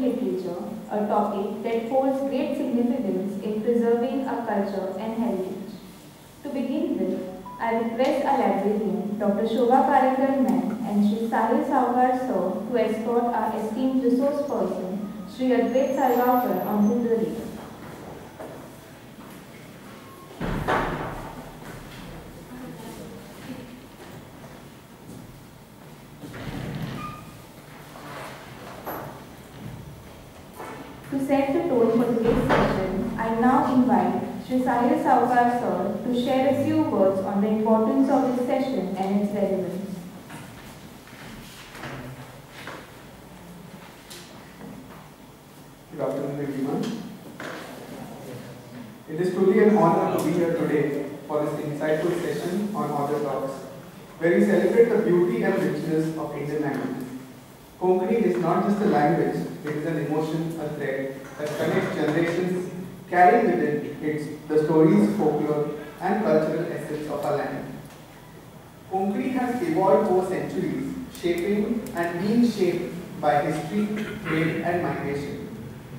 Indian literature, a topic that holds great significance in preserving our culture and heritage. To begin with, I request our librarian, Dr. Shobha Parikar ma'am and Shri Sahil Saukar sir to escort our esteemed resource person, Shri Advait Sargaonkar, onto the dais. To set the tone for today's session, I now invite Shri Sahil Saukar sir to share a few words on the importance of this session and its relevance. Good afternoon, everyone. It is truly an honor to be here today for this insightful session on Author Talks, where we celebrate the beauty and richness of Indian language. Konkani is not just a language, it is an emotion, a thread that connects generations, carrying with it the stories, folklore, and cultural essence of our land. Konkani has evolved over centuries, shaping and being shaped by history, trade, and migration.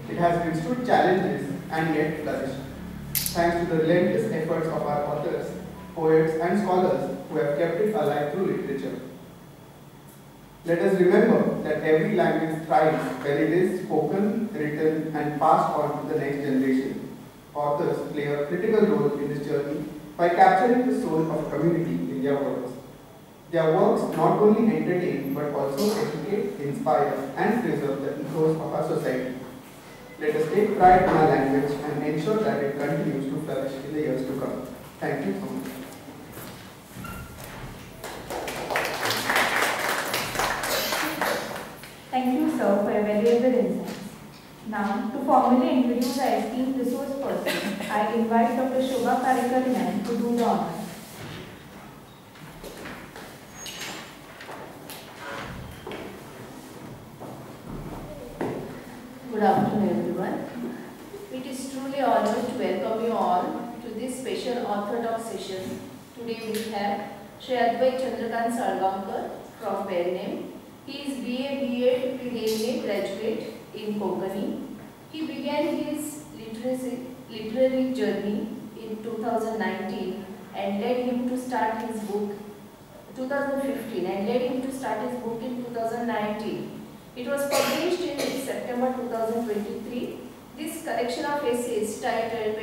It has withstood challenges and yet flourished, thanks to the relentless efforts of our authors, poets, and scholars who have kept it alive through literature. Let us remember that every language thrives when it is spoken, written, and passed on to the next generation. Authors play a critical role in this journey by capturing the soul of a community in their works. Their works not only entertain but also educate, inspire, and preserve the ethos of our society. Let us take pride in our language and ensure that it continues to flourish in the years to come. Thank you so much. Thank you, sir, for your valuable insights. Now, to formally introduce our esteemed resource person, I invite Dr. Shobha Parikar ma'am to do the honors. Good afternoon, everyone. It is truly an honor to welcome you all to this special Author Talk session. Today we have Shri Advait Chandrakant Sargaonkar from Pernem. He is BA, B.Ed. PhD graduate in Konkani. He began his literary journey in 2019 and led him to start his book 2015 and led him to start his book in 2019. It was published in September 2023. This collection of essays titled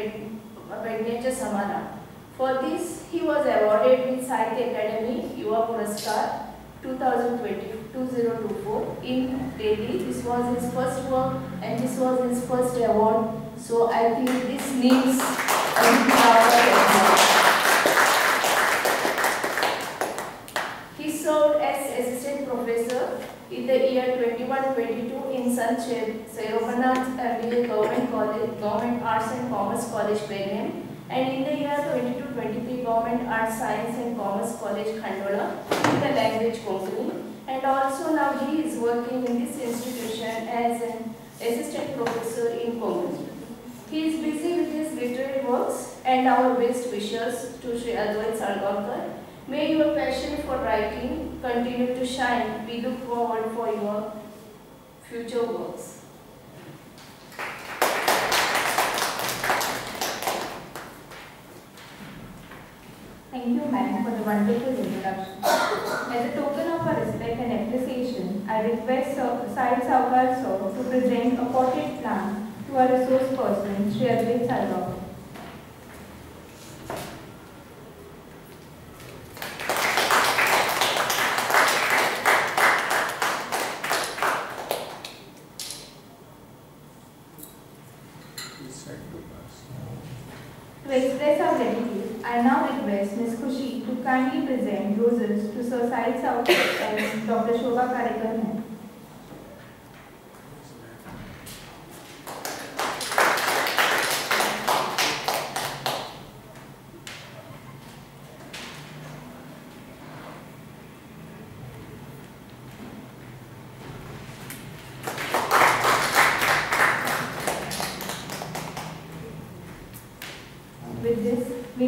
Pednecha Samana. For this, he was awarded with Sahitya Academy Yuva Puraskar 2024 in Delhi. This was his first work and this was his first award. So I think this needs a big round of applause. He served as assistant professor in the year 21-22 in Sant Sairobanath MBA Government Arts and Commerce College, Pernem, and in the year 22-23 Government Arts, Science and Commerce College, Khandola, in the language Konkani. And also now he is working in this institution as an assistant professor in Konkani. He is busy with his literary works and our best wishes to Shri Advait Sargaonkar. May your passion for writing continue to shine. We look forward for your future works. Thank you, ma'am, for the wonderful introduction. As a token of our respect and appreciation, I request Sahil Saukar sir to present a potted plant to our resource person, Shri Advait Sargaonkar. To express our gratitude, I now request Ms. Khushi to kindly present roses to Sir Sahil Saukar and Dr. Shobha Parikar ma'am. With this, we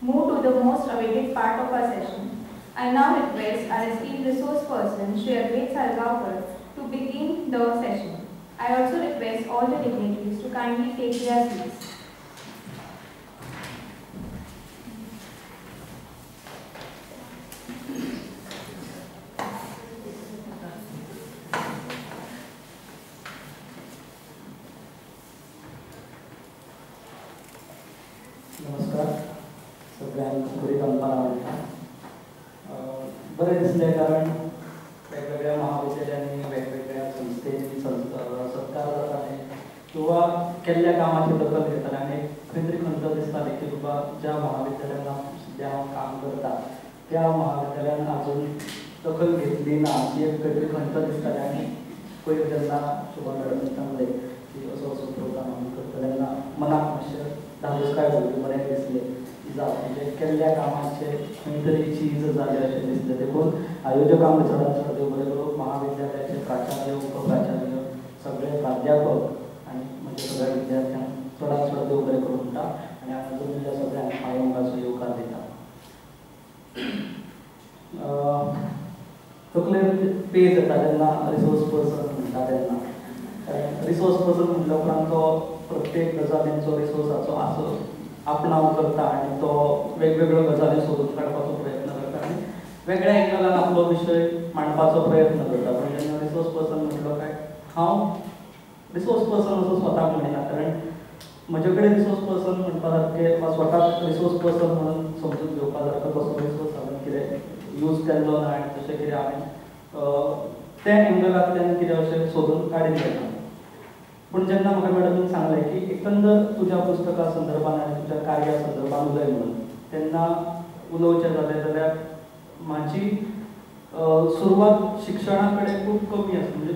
move to the most awaited part of our session. I now request our esteemed resource person, Shri Advait Sargaonkar, to begin the kindly take their seats. नमस्कार सगळ्यांना बरी दंपरा म्हणटा बरें दिसलें कारण वेगवेगळ्या महाविद्यालयांनी वेगवेगळ्या संस्थेनी सत्कार जाताले किंवा केल्ल्या कामाची दखल घेताले आनी खंय तरी खंत दिसताली की बाबा ज्या महाविद्यालयान सद्या हांव काम करता त्या महाविद्यालयान आजून दखल घेतली ना अशी एक खंय तरी खंत दिसताली आनी पयर जेन्ना शोभा मॅडम सांगले की असो असो प्रोग्राम आमी करतले तेन्ना मनाक मातशें धादोसकाय भरली बरें दिसलें म्हणजे केल्ल्या कामाचे खंय तरी चीज जालें अशें दिसलें देखून आयोजकांक चडांत चड देव बरें करूं महाविद्यालयाचे प्राचार्य उपप्राचार्य सगळे प्राध्यापक आनी म्हणजे सगळ्या विद्यार्थ्यांक चडांत चड देव बरें करूं म्हणटा आनी हांगा जमिल्ल्या सगळ्यांक पांय मोगाचो येवकार दिता. तकलेर पेज येता जेन्ना रिसोर्स पर्सन म्हणटा तेन्ना रिसोर्स पर्सन म्हणल्या उपरांत तो प्रत्येक गजालींचो रिसोर्साचो आसो आपणाव करता आनी तो वेगवेगळ्यो गजाली सोदून काडपाचो प्रयत्न करता आनी वेगळ्या एंगलान आपलो विशय मांडपाचो प्रयत्न करता. पण जेन्ना रिसोर्स पर्सन म्हटलो काय हांव रिसोर्स पर्सन असो स्वताक म्हणिना कारण म्हजे कडेन रिसोर्स पर्सन म्हणपा सारकें वा स्वताक रिसोर्स पर्सन म्हणून समजून घेवपा सारको तसो रिसोर्स हांवें कितें यूज केल्लो ना आनी तशें कितें हांवें त्या एंगलांतल्यान कितें अशें सोदून काडीत घेता. पूण जेन्ना म्हाका मॅडमीन सांगलें की एकंदर तुज्या पुस्तका संदर्भान आनी तुज्या कार्या संदर्भान उलय म्हणून तेन्ना उलोवचें जालें जाल्यार म्हाजी सुरवात शिक्षणा कडेन खूब कमी आसा म्हणजे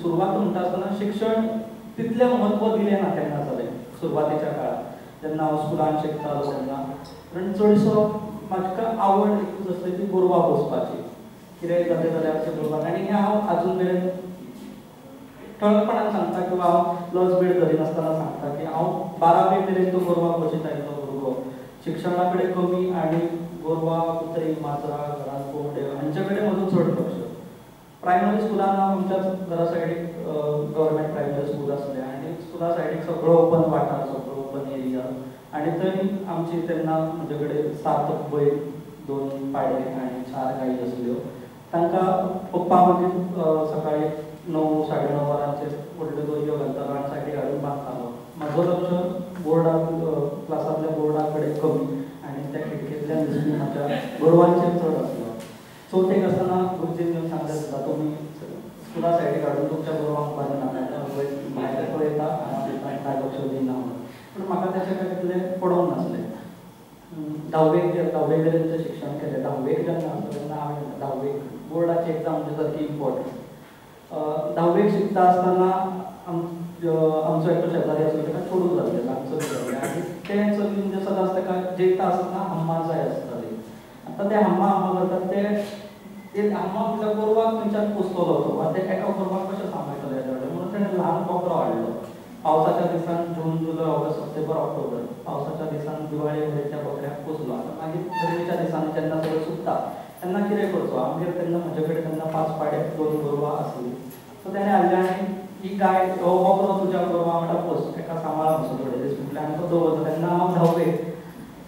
सुरवात म्हणटा आसतना शिक्षण तितलें म्हत्व दिलें ना तेन्ना जालें सुरवातेच्या काळार जेन्ना हांव स्कुलान शिकतालो तेन्ना कारण चडसो म्हाका आवड एकूच आसली ती गोरवां पोसपाची कितेंय जालें जाल्यार अशें करपाक आनी हें हांव आजून मेरेन ठळकपणान सांगता किंवा हांव लज बीड धरिनासतना सांगता की हांव 12वी मेरेन तो गोरवां पोशीत आयिल्लो भुरगो शिक्षणा कडेन कमी आनी गोरवां कुत्री माजरां घरांत कोंबड्यो हांचे कडेन म्हजो चड लक्ष. प्रायमरी स्कुलान हांव आमच्याच घरा सायडीक गव्हर्मेंट प्रायमरी स्कूल आसलें आनी स्कुला सायडीक सगळो ओपन वाठार सगळो ओपन एरिया आनी थंय आमची तेन्ना म्हजे कडेन 7 बैल 2 पाडे आनी 4 गायी आसल्यो. तांकां पप्पा मागीर सकाळीं 9 9:30 वरांचेर व्हडल्यो दोरयो घालतालो आनी सायडीक हाडून बांदतालो. म्हजो लक्ष बोर्डाक क्लासांतल्या बोर्डा कडेन कमी आनी त्या खिडकेंतल्यान दिसपी म्हाज्या गोरवांचेर चड आसलो. चवथेक आसतना गुरुजीन येवन सांगलें सुद्दां तुमी स्कुला सायडीक हाडून तुमच्या गोरवांक बांदनाका भायर पळयता आनी कांय लक्ष दिना म्हणून. पूण म्हाका तेचें कांय तितलें पडोंक नासलें. 10वी मेरेनचें शिक्षण केलें. 10वीक जेन्ना आसलो तेन्ना हांवें 10वीक बोर्डाची एग्जाम म्हणजे सारकी इम्पॉर्टंट. 10वीक शिकता आसतना आमचो एकटो शेजारी आसलो ताका चोडूं जाल्लें ल्हानचो जाल्लें आनी तें चली म्हणजे सदांच ताका जेयता आसतना हम्मा जाय आसताली. आतां ते हम्मा करतात ते हम्मा म्हटल्यार गोरवाक खंयच्यान पोसतलो तो वा ते एका गोरवाक कशें सांबाळटले हेजे कडेन म्हणून ताणें ल्हान बोकरो हाडलो. पावसाच्या दिसान जून जुलय ऑगस्ट सप्टेंबर ऑक्टोबर पावसाच्या दिसान दिवाळे मेरेन त्या बोकड्याक पोसलो. आतां मागीर गरमेच्या दिसांनी जेन्ना सगळें सुकता तेन्ना कितें करचो आमगेर तेन्ना म्हजे कडेन तेन्ना 5 पाडे 2 गोरवां आसलीं. सो ताणें हाडलें आनी ही गाय हो बोकरो तुज्या गोरवां वांगडा पोस ताका सांबाळ असो थोडे दीस म्हटलें आनी तो दवरलो. तेन्ना हांव 10वीक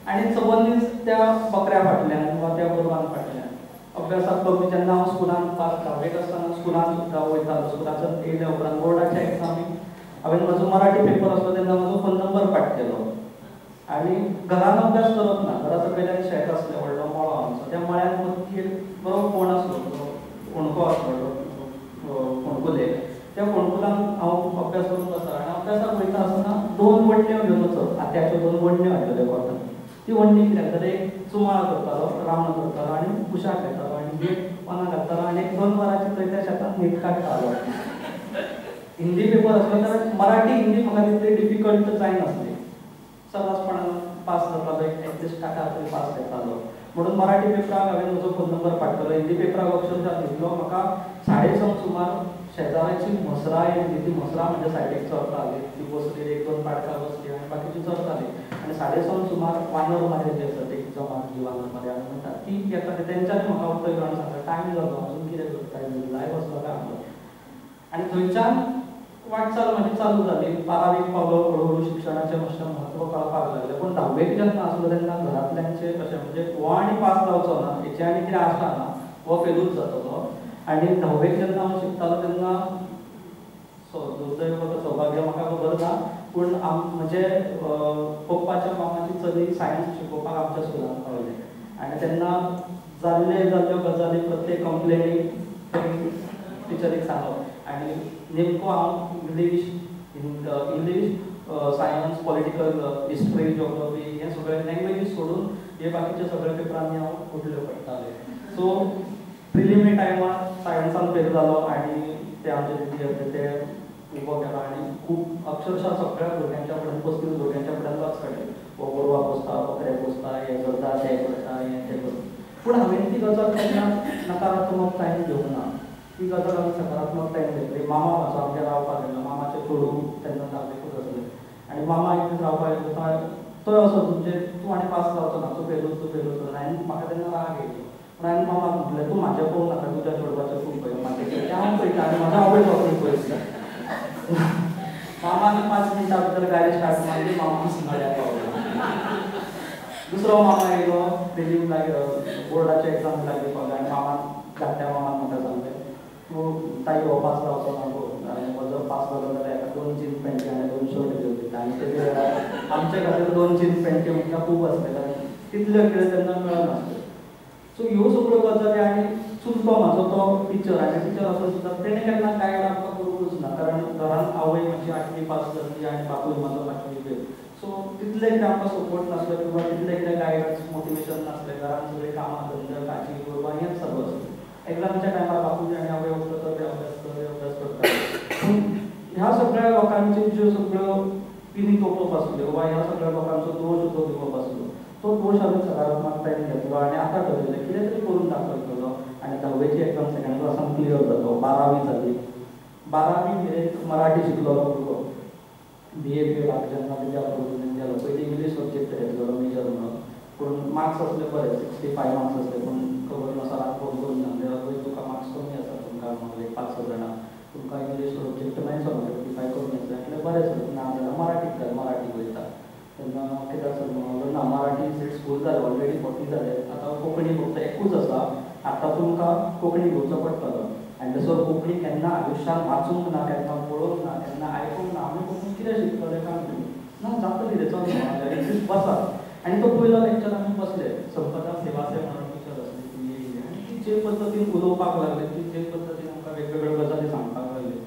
आनी 54 त्या बकऱ्या फाटल्यान वा त्या गोरवांक फाटल्यान अभ्यासाक कमी. जेन्ना हांव स्कुलान 10वीक आसतना स्कुलान सुद्दां वयतालो स्कुलाच्यान येयल्या उपरांत बोर्डाच्या एग्जामीक हांवें म्हजो मराठी पेपर आसलो तेन्ना म्हजो फोन नंबर पाठ केलो आनी घरान अभ्यास करप ना. घरा सकयल्यान शेत आसलें व्हडलो मळो आमचो. त्या मळ्यान मदीं बरो फोंड आसलो फोंडको आसलो फोंडकुले. त्या फोंडकुलान हांव अभ्यास करून बसतालो आनी अभ्यासाक वयता आसतना 2 वण्ण्यो घेवन वचप. आत्याच्यो 2 वण्ण्यो हाडलेल्यो कॉटन. ती वण्णी कितें जाल्यार एक चुमाळ करतालो रावंड करतालो आनी कुशाक घेतालो आनी एक पानां घालतालो आनी 1-2 वरांची थंय त्या शेतांत न्हीद काडटालो. हिंदी पेपर आसलो जाल्यार मराठी हिंदी म्हाका तितली डिफिकल्ट जायनासली. सर्रासपणान पास जातालो एटलिस्ट टाकार तरी पास जातालो. म्हणून मराठी पेपराक हांवें म्हजो फोन नंबर पाठ केलो. हिंदी पेपराक अक्षरशः न्हिदलो. म्हाका 6:30 सुमार शेजाऱ्याची म्हसरां येयली. ती म्हसरां म्हणजे सायडीक चरताली. ती बसली 1-2 पाडकां बसली आनी बाकीची चरताली आनी 6:30 सुमार वानर मारे जी आसा ती जमात जी वानर मारे आमी म्हणटा ती येता. तेंच्यांनी म्हाका उठयलो आनी सांगलें टायम जालो अजून कितें करता लायव्ह आसलो काय आमचो. आनी थंयच्यान वाटचाल माझी चालू झाली. 12वीक पावलो हळूहळू शिक्षणाचे मातशें म्हत्व कळपाक लागलें. पूण 10वेक जेन्ना आसलो तेन्ना घरांतल्यांचे कशें म्हणजे हो आनी पास जावचो ना हेचें आनी कितें आशा ना, हो फेलूच जातलो. आनी 10वेक जेन्ना हांव शिकतालो तेन्ना दुर्दैव का सौभाग्य म्हाका खबर ना, पूण म्हणजे पप्पाच्या मामाची चली सायन्स शिकोवपाक आमच्या स्कुलान पावली. आनी तेन्ना जाल्ल्यो गजाली प्रत्येक कंप्लेनीक टिचरीक सांगप. आनी नेमको हांव English science, political, history, geography हे सगळे लँग्वेजीस सोडून हे बाकीचे सगळे पेपरांनी हांव उठल्यो पडटाले. सो प्रिलिमी टायमार सायन्सान फेल जालो आनी ते आमचे टिचर ते उबो केलो आनी खूब अक्षरशः सगळ्या भुरग्यांच्या फुड्यान 35 भुरग्यांच्या फुड्यान लक्ष काडलें. हो गोरवां पोसता, बकरे पोसता, हें करता, तें करता, हें तें करता. पूण हांवें ती गजाल केन्ना नकारात्मकतायेन घेवंक ना. ती गजाल हांवें सकारात्मकतायेन घेतली. मामा म्हाजो आमगे रावपाक येयलो. मामाचें चेडूं तेन्ना 10वेकूच आसलें. आनी मामा एक दीस रावपाक येयलो. तो असो म्हणजे तूं आनी पास जावचो ना, तूं फेलूच जालो. आनी म्हाका तेन्ना राग येयलो. पूण हांवें मामाक म्हटलें तूं म्हाजें पळोवंक नाका, तुज्या चेडवाचें खूब पळय. म्हाजें हांव पळयता आनी म्हाज्या आवयचो खूब पळयता. मामान 5 मिनटां भितर गाडी स्टार्ट मारली. मामा सिंगाड्यार पावलो. दुसरो मामा येयलो. प्रिलिम बोर्डाची एग्जाम लागली पावली आनी मामान धाकट्या मामान म्हाका सांगलें तूं ताई हो पास जावचो ना गो. आनी म्हजो पास जालो जाल्यार हेका 2 जीन्स पॅन्टी आनी 2 शर्ट घेवन दिता. आनी तेजे वेळार आमचे खातीर 2 जीन्स पॅन्टी म्हणटा खूब आसले कारण तितल्यो खेळ तेन्ना मेळनासल्यो. सो ह्यो सगळ्यो गजाली आनी चुलतो म्हाजो तो टिचर आनी टिचर आसून सुद्दां तेणें केन्ना गायड आमकां करूंकूच ना. कारण घरांत आवय म्हजी 8वी पास जाल्ली आनी बापूय म्हाजो 5वी फेल. सो तितलें कितें आमकां सपोर्ट नासलो किंवा तितलें कितें गायडन्स मोटिवेशन नासलें. घरांत सगळीं कामां धंदो काजी गोरवां हेंच चालू आसलें. एग्जामच्या टायमार बापूय आनी आवय वचत ते अभ्यास करता. पूण ह्या सगळ्या लोकांच्यो ज्यो सगळ्यो पिनी तोपप आसल्यो वा ह्या सगळ्या लोकांचो दोश जो दिवप आसलो तो दोश हांवें सकारात्मकतायेन घेतलो आनी आतां ठरयलें कितें तरी करून दाखयतलो. आनी 10वेची एग्जाम सेकंड क्लासान क्लियर जालो. 12वी जाली. 12वी मेरेन मराठी शिकलोलो भुरगो. BA फेलाक जेन्ना तेज्या प्रॉब्लेम गेलो पयलीं इंग्लीश सब्जेक्ट घेतलेलो मेजर म्हणून. पूण मार्क्स असले बरे 65 मार्क्स असले. पूण खबर ना सरान फोन करून सांगलें अगो तुका मार्क्स कमी आसा तुमकां म्हणलें 5 जाणां तुमकां इंग्लीश सब्जेक्ट मेळचो ना 55 कमी आसा. म्हटलें बरें सर ना जाल्यार मराठीक घाल मराठीक वयता. तेन्ना कित्याक सर म्हणलो ना मराठी सीट्स फूल जाले ऑलरेडी 40 जाले. आतां कोंकणी फक्त एकूच आसा. आतां तुमकां कोंकणी घेवचो पडटलो. आनी सर कोंकणी केन्ना आयुश्यांत वाचूंक ना केन्ना पळोवंक ना केन्ना आयकूंक ना. आमी कोंकणी कितें शिकतले काय म्हणून ना जातली रे चल जाल्यार एक दीस बसा. आनी तो पयलो लेक्चर आमी बसले. संपदा सेवासे म्हणून टिचर आसली ती येयली आनी ती जे पद्दतीन उलोवपाक लागली ती जे पद्दतीन आमकां वेगवेगळ्यो गजाली सांगपाक लागली.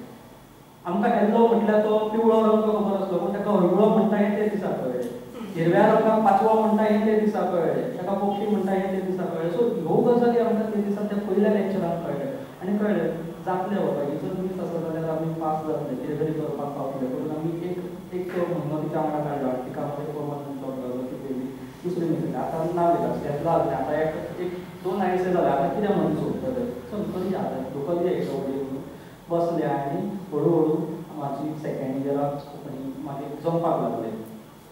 आमकां येल्लो म्हटल्यार तो पिवळो रंग खबर आसलो पूण ताका हळडुळो म्हणटा हें ते दिसा कळ्ळें. हिरव्या रंगाक पाचवो म्हणटा हें ते दिसा कळ्ळें. ताका पक्षी म्हणटा हें ते दिसा कळ्ळें. सो ह्यो गजाली आमकां ते दिसा त्या पयल्या लेक्चरान कळ्ळें. आनी कळ्ळें जातलें बाबा ही जर मीस आसा जाल्यार आमी पास जातले कितें तरी करपाक पावतले. म्हणून आमी एक म्हयनो तिच्या वांगडा काडलो आनी तिका मागीर परमनंट जॉब लागलो. ती पयली दुसरी मिटींग आतां नांव घेता घेतला आसलें. आतां एक 2 आयसे जाले. आतां कितें म्हणून सोदतले चल करी आतां लोकली एक बसले आनी हळू म्हाजी सेकंड इयराक कोंकणी मागीर जमपाक लागलें.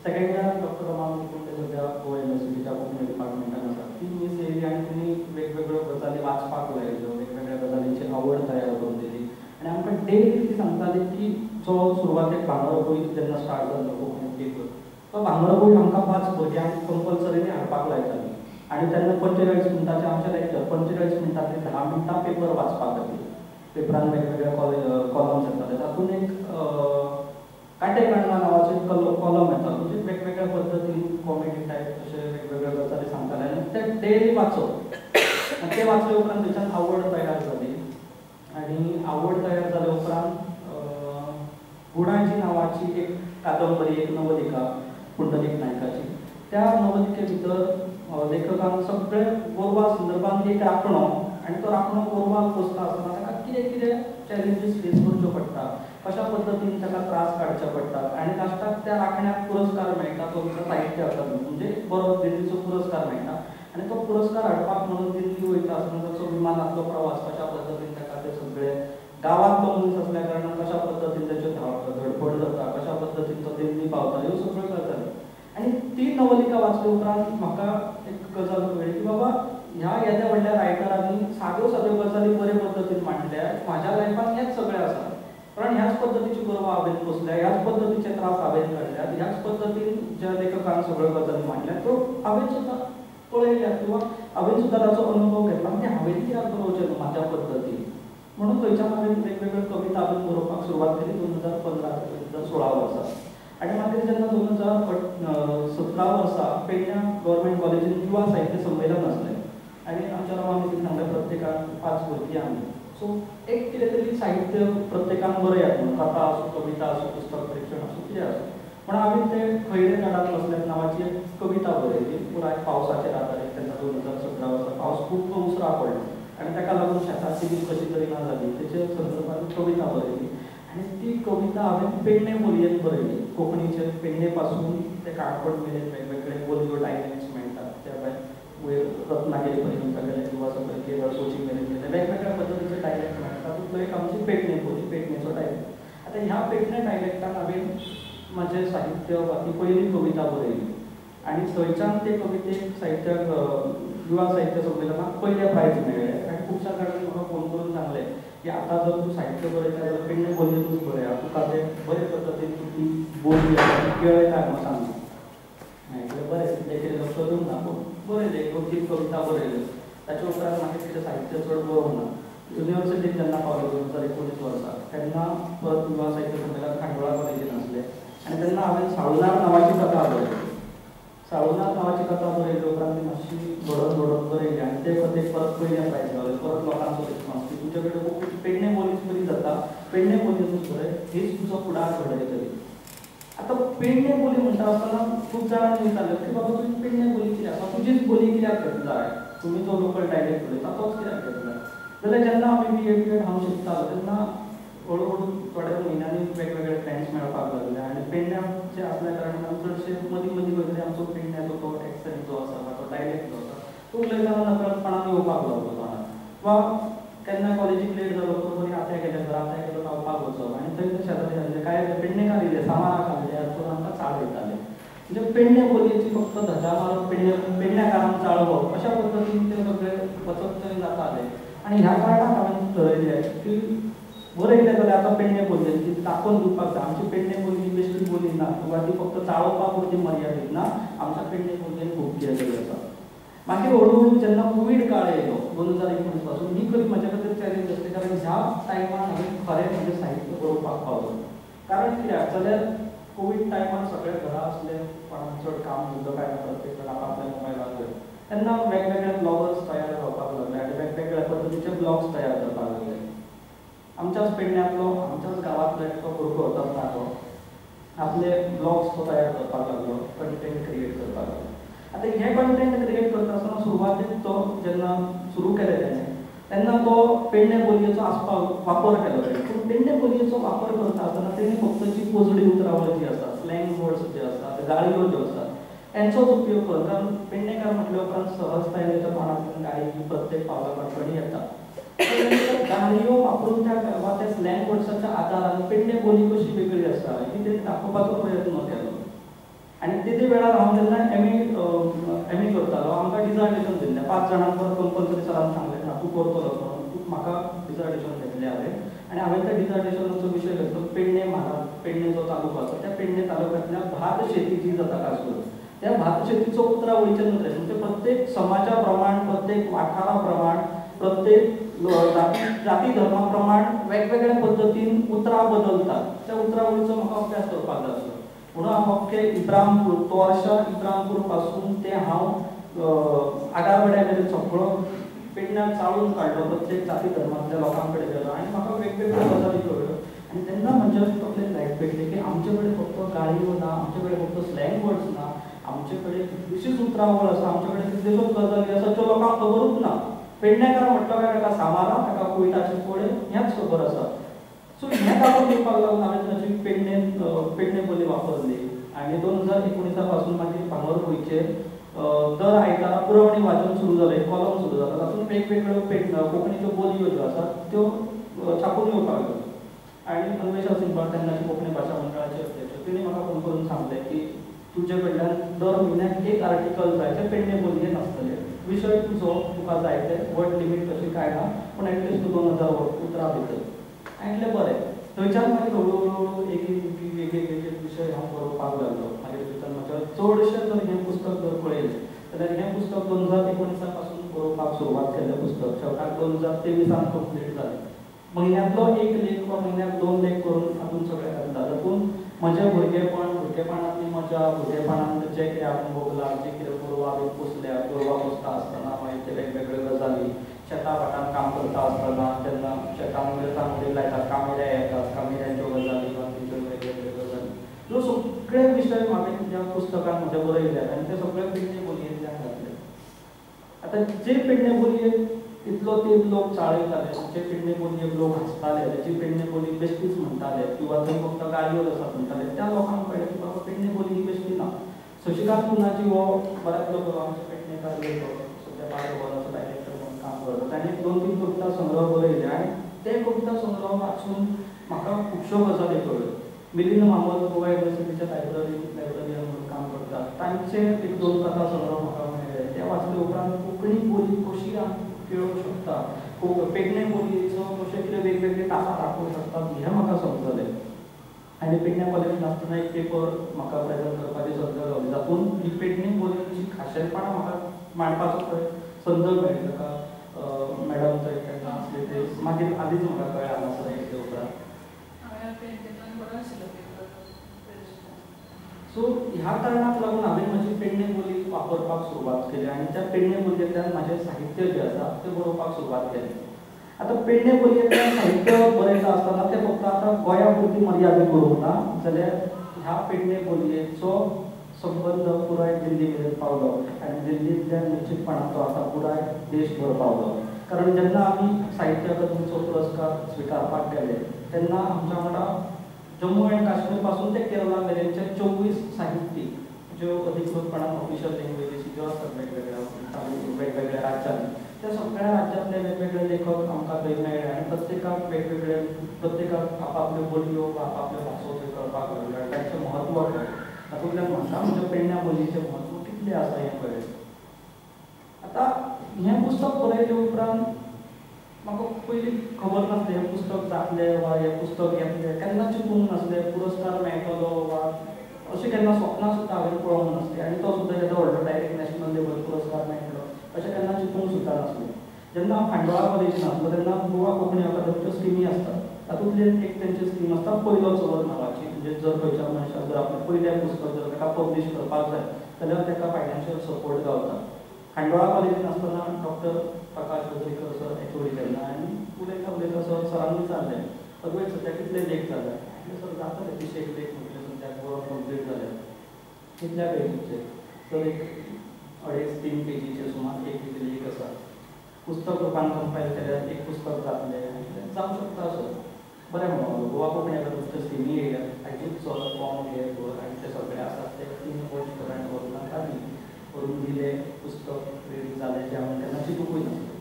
सेकंड इयराक डॉक्टर रमाकांत मुकुंद सद्या OMSCच्या कोंकणी डिपार्टमेंटान आसा. ती मिस येयली आनी तिणी वेगवेगळ्यो गजाली वाचपाक लायल्यो. वेगवेगळ्या गजालींची आवड तयार करून दिली. आनी आमकां डेली ती सांगताली की जो सुरवातेक भांगरभूंय जेन्ना स्टार्ट जाल्लो कोंकणी पेपर तो भांगरभूंय आमकां 5 भुरग्यांक कंपल्सरीली हाडपाक लायताली. आनी तेन्ना 45 मिनटाचें आमचें लेक्चर 45 मिनटांतली 10 मिनटां पेपर वाचपा खातीर. पेपरान वेगवेगळे कॉलम्स येताले. तातूंत एक काटेकाण्णां नांवाचो एक कॉलम येता. म्हणजे वेगवेगळ्या पद्दतीन कॉमेडी टायप अशे वेगवेगळ्यो गजाली सांगताले आनी ते डेली वाचप. ते वाचले उपरांत थंयच्यान आवड तयार जाली. आनी आवड तयार जाले उपरांत गुणाजी नांवाची एक कादंबरी एक नवलिका पुंडलीक नायकाची. त्या नवलिके भितर लेखकान सगळे गोरवां संदर्भांत एक राखणो आनी तो राखणो गोरवांक पोसता आसतना ताका कितें कितें चॅलेंजीस फेस करच्यो पडटा कशा पद्दतीन ताका त्रास काडचे पडटात. आनी लास्टाक त्या राखण्याक पुरस्कार मेळटा. तो साहित्य अकादमी म्हणजे बरो दिल्लीचो पुरस्कार मेळटा. आनी तो पुरस्कार हाडपाक म्हणून दिल्ली वयता आसतना ताचो विमानांतलो प्रवास कशा पद्दतीन ताका ते सगळे गांवांतलो मनीस आसल्या कारणान कशा पद्दतीन ताच्यो धडपड जाता कशा पद्दतीन तो दिल्ली पावता ह्यो सगळ्यो गजाली. आनी ती नवलिका वाचले उपरांत म्हाका एक गजाल कळ्ळी की बाबा ह्या येद्या व्हडल्या रायटरांनी साद्यो साद्यो गजाली बरे पद्दतीन मांडल्या. म्हाज्या लायफान हेंच सगळें आसा. कारण ह्याच पद्धतीची बरोबर हांवें बसल्या, ह्याच पद्धतीचे त्रास हांवें काडल्यात, ह्याच पद्धतीन ज्या लेखकान सगळ्यो गजाली मांडल्या त्यो हांवें सुद्दां पळयल्या किंवा हांवें सुद्दां ताचो अनुभव घेतला. म्हणजे हांवें कित्याक बरोवचें न्हू म्हाज्या पद्दतीन. म्हणून थंयच्यान हांवें वेगवेगळ्यो कविता हांवें बरोवपाक सुरवात केली 2015 ते 2016 वर्सा. आनी मागीर जेन्ना 2017 वर्सा पेडण्या गव्हर्मेंट कॉलेजीन युवा साहित्य संमेलन आसलें आनी आमच्या रमामितीन सांगलें प्रत्येकान 5 भुरगीं आमी. सो एक कितें तरी साहित्य प्रत्येकान बरयात म्हणून कथा आसूं, कविता आसूं, पुस्तक परीक्षण आसूं, कितें आसूं. म्हणून हांवें ते खैरे झाडांत बसल्यात नांवाची एक कविता बरयली पुराय पावसाचेर आदारीत. तेन्ना 2017 वर्सा पावस खूब उसरा पडलो आनी ताका लागून शेताची बी कशी तरी ना जाली तेचे संदर्भात कविता बरयली. आनी ती कविता हांवें पेडणे बोलयेंत बरयली. कोंकणीचे पेडणे पासून ते काणकोण मेरेन वेगवेगळे बोलयो डायलेक्ट्स मेळटात. त्या भायर वयर रत्नागिरी पर्यंत गेले किंवा सकयल केरळ कोची मेरेन गेले वेगवेगळ्या पद्धतीचे डायलेक्ट मेळटात. तातूंतलो एक आमची पेडणे बोली, पेडणेचो डायलेक्ट. आतां ह्या पेडणे डायलेक्टान हांवें म्हजें साहित्य ती पयली कविता बरयली आनी थंयच्यान ते कवितेक साहित्याक युवा साहित्य संमेलनाक पयलें प्रायज मेळ्ळें. आनी खुबश्या जाणांनी म्हाका फोन करून सांगलें की आतां जर तूं साहित्य बरयता जाल्यार पेडणे बोलयेंतूच बरया, तुका तें बरे पद्धतीन ती बोली केळय काय म्हणून सांगलें. हांवें बरें तेचेर लक्ष दिवंक ना पूण बरयलें, 2-3 कविता बरयल्यो. ताचे उपरांत म्हाका कितें साहित्य चड बरोवंक ना. युनिवर्सिटीन जेन्ना पावलो 2019 वर्सा तेन्ना परत युवा साहित्य संमेलन खांडोळा कॉलेजीन आसलें आनी तेन्ना हांवें साळुनार नांवाची कथा बरयली. साळुनार नांवाची कथा बरयली उपरांत ती मातशी घडोवन बरयली आनी ते कथेक परत पयलें प्रायज गावलें. परत लोकांचो रिस्पॉन्स की तुजे कडेन पेडणे बोलीच बरी जाता, पेडणे बोलयेंतूच बरय, हीच तुजो फुडार घडयतली. आतां पेडणे बोली म्हणटा आसतना खूब जाणांनी विचारलें की बाबा तुजी पेडणे बोली कित्याक आसा, तुजीच बोली कित्याक घेतली जाय, तुमी जो लोकल डायलेक्ट उलयता तोच कित्याक घेतला जाय. जाल्यार जेन्ना आमी BA हांव शिकतालो तेन्ना हळू थोड्या म्हयन्यांनी वेगवेगळे फ्रेंड्स मेळपाक लागले आनी पेडण्याचे आसल्या कारणान चडशे मदीं खंय तरी आमचो पेडण्याचो तो एक्सेंट जो आसा वा तो डायलेक्ट जो आसा तो उलयतना नकळतपणान येवपाक लागलो तोंडात. वा केन्ना कॉलेजीक लेट जालो बरोबर आत्या गेले घरा आत्या गेलो खावपाक वचप आनी थंय ते शेजारी आसले काय पेडणेकार येयले सामाराक आसले सो आमकां चाळ वयताले. म्हणजे पेडणे बोलयेची फक्त धजा मारप, पेडण्याकारांक चाळोवप अशा पद्दतीन ते सगळे वचप थंय जाताले. आनी ह्या कारणाक हांवें थरयलें की बरयलें जाल्यार आतां पेडणे बोलयेन ती दाखोवन दिवपाक जाय आमची पेडणे बोली बेश्टी बोली ना किंवा ती फक्त चाळोवपा पुरती मर्यादीत ना, आमच्या पेडणे बोलयेन खूब कितें तरी आसा. मागीर हळू जेन्ना कोवीड काळ येयलो 2019 पासून ही खरी म्हजे खातीर चॅलेंज आसली कारण ह्या टायमार हांवें खरें म्हणजे साहित्य बरोवपाक पावलो. कारण कित्याक जाल्यार कोवीड टायमार सगळे घरा आसले, कोणाक चड काम धंदो काय ना, प्रत्येक जाण आपल्या मोबायलार घेवन तेन्ना वेगवेगळे ब्लॉगर्स तयार जावपाक लागले आनी वेगवेगळ्या पद्धतीचे ब्लॉग्स तयार करपाक लागले. आमच्याच पेडण्यांतलो आमच्याच गांवांतलो एकटो भुरगो तरणाटो आपले ब्लॉग्स तो तयार करपाक लागलो, कंटेंट क्रिएट करपाक लागलो. आतां हे कंटेंट क्रिएट करता आसतना सुरवातेक तो जेन्ना सुरू केलें तेणें तेन्ना तो पेडणे बोलयेचो आस्पाव वापर केलो. पूण पेडणे बोलयेचो वापर करता आसतना तेणी फक्त जी पोजडी उतरावळ जी आसा, स्लँग वर्ड्स जे आसता, गाळयो ज्यो आसात तेंचोच उपयोग करून, कारण पेडणेकार म्हटल्या उपरांत सहजतायेन तेच्या तोंडांतल्यान गाळी प्रत्येक पावला अडचणी येता. गाळयो वापरून त्या त्या स्लँग वर्ड्साच्या आदारान पेडणे बोली कशी वेगळी आसा ही तेणी दाखोवपाचो प्रयत्न केलो. आनी तेदे वेळार हांव जेन्ना एम ए करतालो आमकां डिजर्टेशन दिल्लें 5 जाणांक कंपल्सरी सरान सांगलें ना तूं करतलो म्हणून म्हाका डिजर्टेशन घेतलें हांवें आनी त्या डिजर्टेशनाचो विशय घेतलो पेडणे म्हाराज. पेडणे जो तालुको आसा त्या पेडणे तालुक्यांतल्या भात शेती जी जाता खास करून त्या भात शेतीचो उतरावळीचें नदरेन म्हणजे प्रत्येक समाजा प्रमाण, प्रत्येक वाठारा प्रमाण, प्रत्येक जाती धर्मा प्रमाण वेगवेगळ्या पद्दतीन उतरां बदलतात. त्या उतरावळीचो म्हाका अभ्यास करपाक जाय आसलो. म्हणून हांव अख्खे इब्राहिमपूर तोरशा इब्राहिमपूर पासून ते हांव आगारवाड्या मेरेन सगळो पेडण्याक चाळून काडलो, प्रत्येक जाती धर्मांतल्या लोकां कडेन गेलो आनी म्हाका वेगवेगळ्यो गजाली कळ्ळ्यो. आनी तेन्ना म्हज्या तकलेन लायट पेटली की आमचे कडेन फक्त गाळयो ना, आमचे कडेन फक्त स्लँग वर्ड्स ना, आमचे कडेन कितलीशीच उतरावळ आसा, आमचे कडेन कितल्योश्योच गजाली आसा ज्यो लोकांक खबरूच ना. पेडणेकार म्हटलो काय ताका सामारा, ताका कोयटाचे पोळे हेंच खबर आसा. सो हें दाखोवन दिवपाक लागून हांवें ताची पेडणे बोली वापरली आनी 2019 पासून मागीर भांगरभूंयचेर दर आयतारा पुरवणी वाचन सुरू जालें, एक कॉलम सुरू जाता. तातूंत वेगवेगळ्यो कोंकणीच्यो बोलयो ज्यो आसात त्यो छापून येवपाक लागल्यो. आनी अन्वेषा सिंगपाळ तेन्नाचे कोंकणी भाशा मंडळाचे अध्यक्ष तेणी म्हाका फोन करून सांगलें की तुजे कडल्यान दर म्हयन्याक एक आर्टिकल जाय ते पेडणे बोलयेन आसतले. विशय तुजो तुका जाय ते वर्ड लिमीट तशी काय ना पूण एटलिस्ट 2000 उतरां भितर. हांवें म्हणलें बरें. थंयच्यान मागीर हळू एक विशय हांव बरोवपाक लागलो. मागीर भितर म्हाज्या चडशें जर हें पुस्तक जर पळयलें जाल्यार हें पुस्तक 2019 पासून बरोवपाक सुरवात केल्लें पुस्तक. शेवटाक 2023 कंप्लीट जालें. म्हयन्यांतलो एक लेख वा म्हयन्याक 2 लेख करून हातूंत सगळें घालता. तातूंत म्हजें भुरगेपणांतली मजा, भुरगेपणांत जें कितें हांवें भोगलां, जें कितें गोरवां बी पोसल्या, गोरवां पोसता आसतना मागीर ते वेगवेगळ्यो गजाली, शेता भाटांत काम करता आसतना जेन्ना शेतांत चांगली लायतात, कामेऱ्या येतात, कामेऱ्यांच्यो गजाली वा तेंच्यो वेगवेगळ्यो गजाली, ह्यो सगळे विशय हांवें ह्या पुस्तकांत म्हज्या बरयल्यात आनी ते सगळे पेडणे बोलयेंतल्यान घातले. आतां जे पेडणे बोलयेक इतलो तेंप लोक चाळयताले, जे पेडणे बोलयेक लोक हांसताले, जी पेडणे बोली बेश्टीच म्हणटाले किंवा थंय फक्त गालयोच आसात म्हणटाले, त्या लोकांक कळ्ळें की बाबा पेडणे बोली ही बेश्टी ना. शशिकांत पुनाजी हो बऱ्यांतलो बरो आमचो पेडणेकार लेखक, सद्या बाळगोपालाचो डायरेक्टर म्हणून काम करता. ताणें 2-3 कविता संग्रह बरयले आनी ते कविता संग्रह वाचून म्हाका खुबश्यो गजाली कळ्ळ्यो. मिलिंद मामोद गोवा युनिवर्सिटीच्या लायब्ररीन म्हणून काम करतात. तांचे एक 2 कथा संग्रह म्हाका मेळ्ळे. ते वाचले उपरांत कोंकणी बोली कशी खेळूंक शकता, पेडणे बोलयेचो कशें कितें वेगवेगळे टांका राखूंक शकतात हें म्हाका समजलें. आनी पेडणे कॉलेजींत आसतना एक पेपर म्हाका प्रेजेंट करपाची संद गावली. तातूंत ही पेडणे बोलयेची खाशेलपणां म्हाका मांडपाचो खंय संद मेळ्ळी. ताका मॅडम थंय केन्ना आसली ते मागीर आदींच म्हाका कळ्ळें हांगासर येतले उपरांत. सो ह्या कारणाक लागून हांवें म्हजी पेडणे बोली वापरपाक सुरवात केली आनी त्या पेडणे बोलयेंतल्यान म्हाजें साहित्य जें आसा तें बरोवपाक सुरवात केली. आतां पेडणे बोलयेंतल्यान साहित्य बरयता आसतना तें फक्त आतां गोंया पुरती मर्यादीत करूंक ना, जाल्यार ह्या पेडणे बोलयेचो संबंद पुराय दिल्ली मेरेन पावलो आनी दिल्लींतल्यान निश्चितपणान तो आतां पुराय देशभर पावलो. कारण जेन्ना आमी साहित्य अकादमीचो पुरस्कार स्विकारपाक गेले तेन्ना आमच्या वांगडा जम्मू आनी काश्मीर पासून ते केरळा मेरेनचे 24 साहित्यीक ज्यो अधिकृतपणान ऑफिशियल लँग्वेजीस ज्यो आसतात वेगवेगळ्या राज्यांनी, त्या सगळ्या राज्यांतले वेगवेगळे लेखक आमकां थंय मेळ्ळे आनी प्रत्येकाक आपापल्यो बोलयो वा आपल्यो भासो थंय कळपाक लागल्यो आनी तांचें म्हत्व कळ्ळें. तातूंतल्यान म्हाका म्हज्या पेडण्या बोलयेचें म्हत्व कितलें आसा हें कळ्ळें. आतां हें पुस्तक बरयले उपरांत म्हाका पयलीं खबर नासलें हें पुस्तक जातलें वा हें पुस्तक येतलें, केन्ना चिंतूंक नासलें पुरस्कार मेळटलो वा अशें केन्ना स्वप्नां सुद्दां हांवें पळोवंक नासलीं आनी तो सुद्दां येदो व्हडलो डायरेक्ट नॅशनल लेवल पुरस्कार मेळटलो अशें केन्ना चिंतूंक सुद्दां नासलें. जेन्ना हांव खांडोळा कॉलेजीन आसलो तेन्ना गोवा कोंकणी अकादमीच्यो स्किमी आसतात. तातूंतल्यान एक तेंची स्कीम आसता पयलो चवर नांवाची, म्हणजे जर खंयच्या मनशाक जर आपलें पयलें पुस्तक जर ताका पब्लीश करपाक जाय जाल्यार ताका फायनान्शियल सपोर्ट गावता. खांडोळा कॉलेजीन आसतना डॉक्टर प्रकाश बद्रीकर सर एचओडी तेन्ना आनी उलयता सरांनी विचारलें अद्वैत सद्या कितले लेख जाले. सर जातले 100 लेख म्हटले सद्याक बरो कंप्लीट जाले. कितल्या पेजीचे? तर एक 2.5-3 पेजीचे सुमार एक लेख आसा. पुस्तक रूपान कंपायल केल्यार एक पुस्तक जातलें जावंक शकता सर. बरें म्हणून गोवा कोंकणी अकादमीच्यो स्किमी येयल्या हाचीच फॉर्म घे कर आनी ते सगळे आसात ते 3 वर्स करंट वरून काडली करून दिलें. पुस्तक रेडी जालें जें हांवें केन्ना चिंतूंकूय नासलें.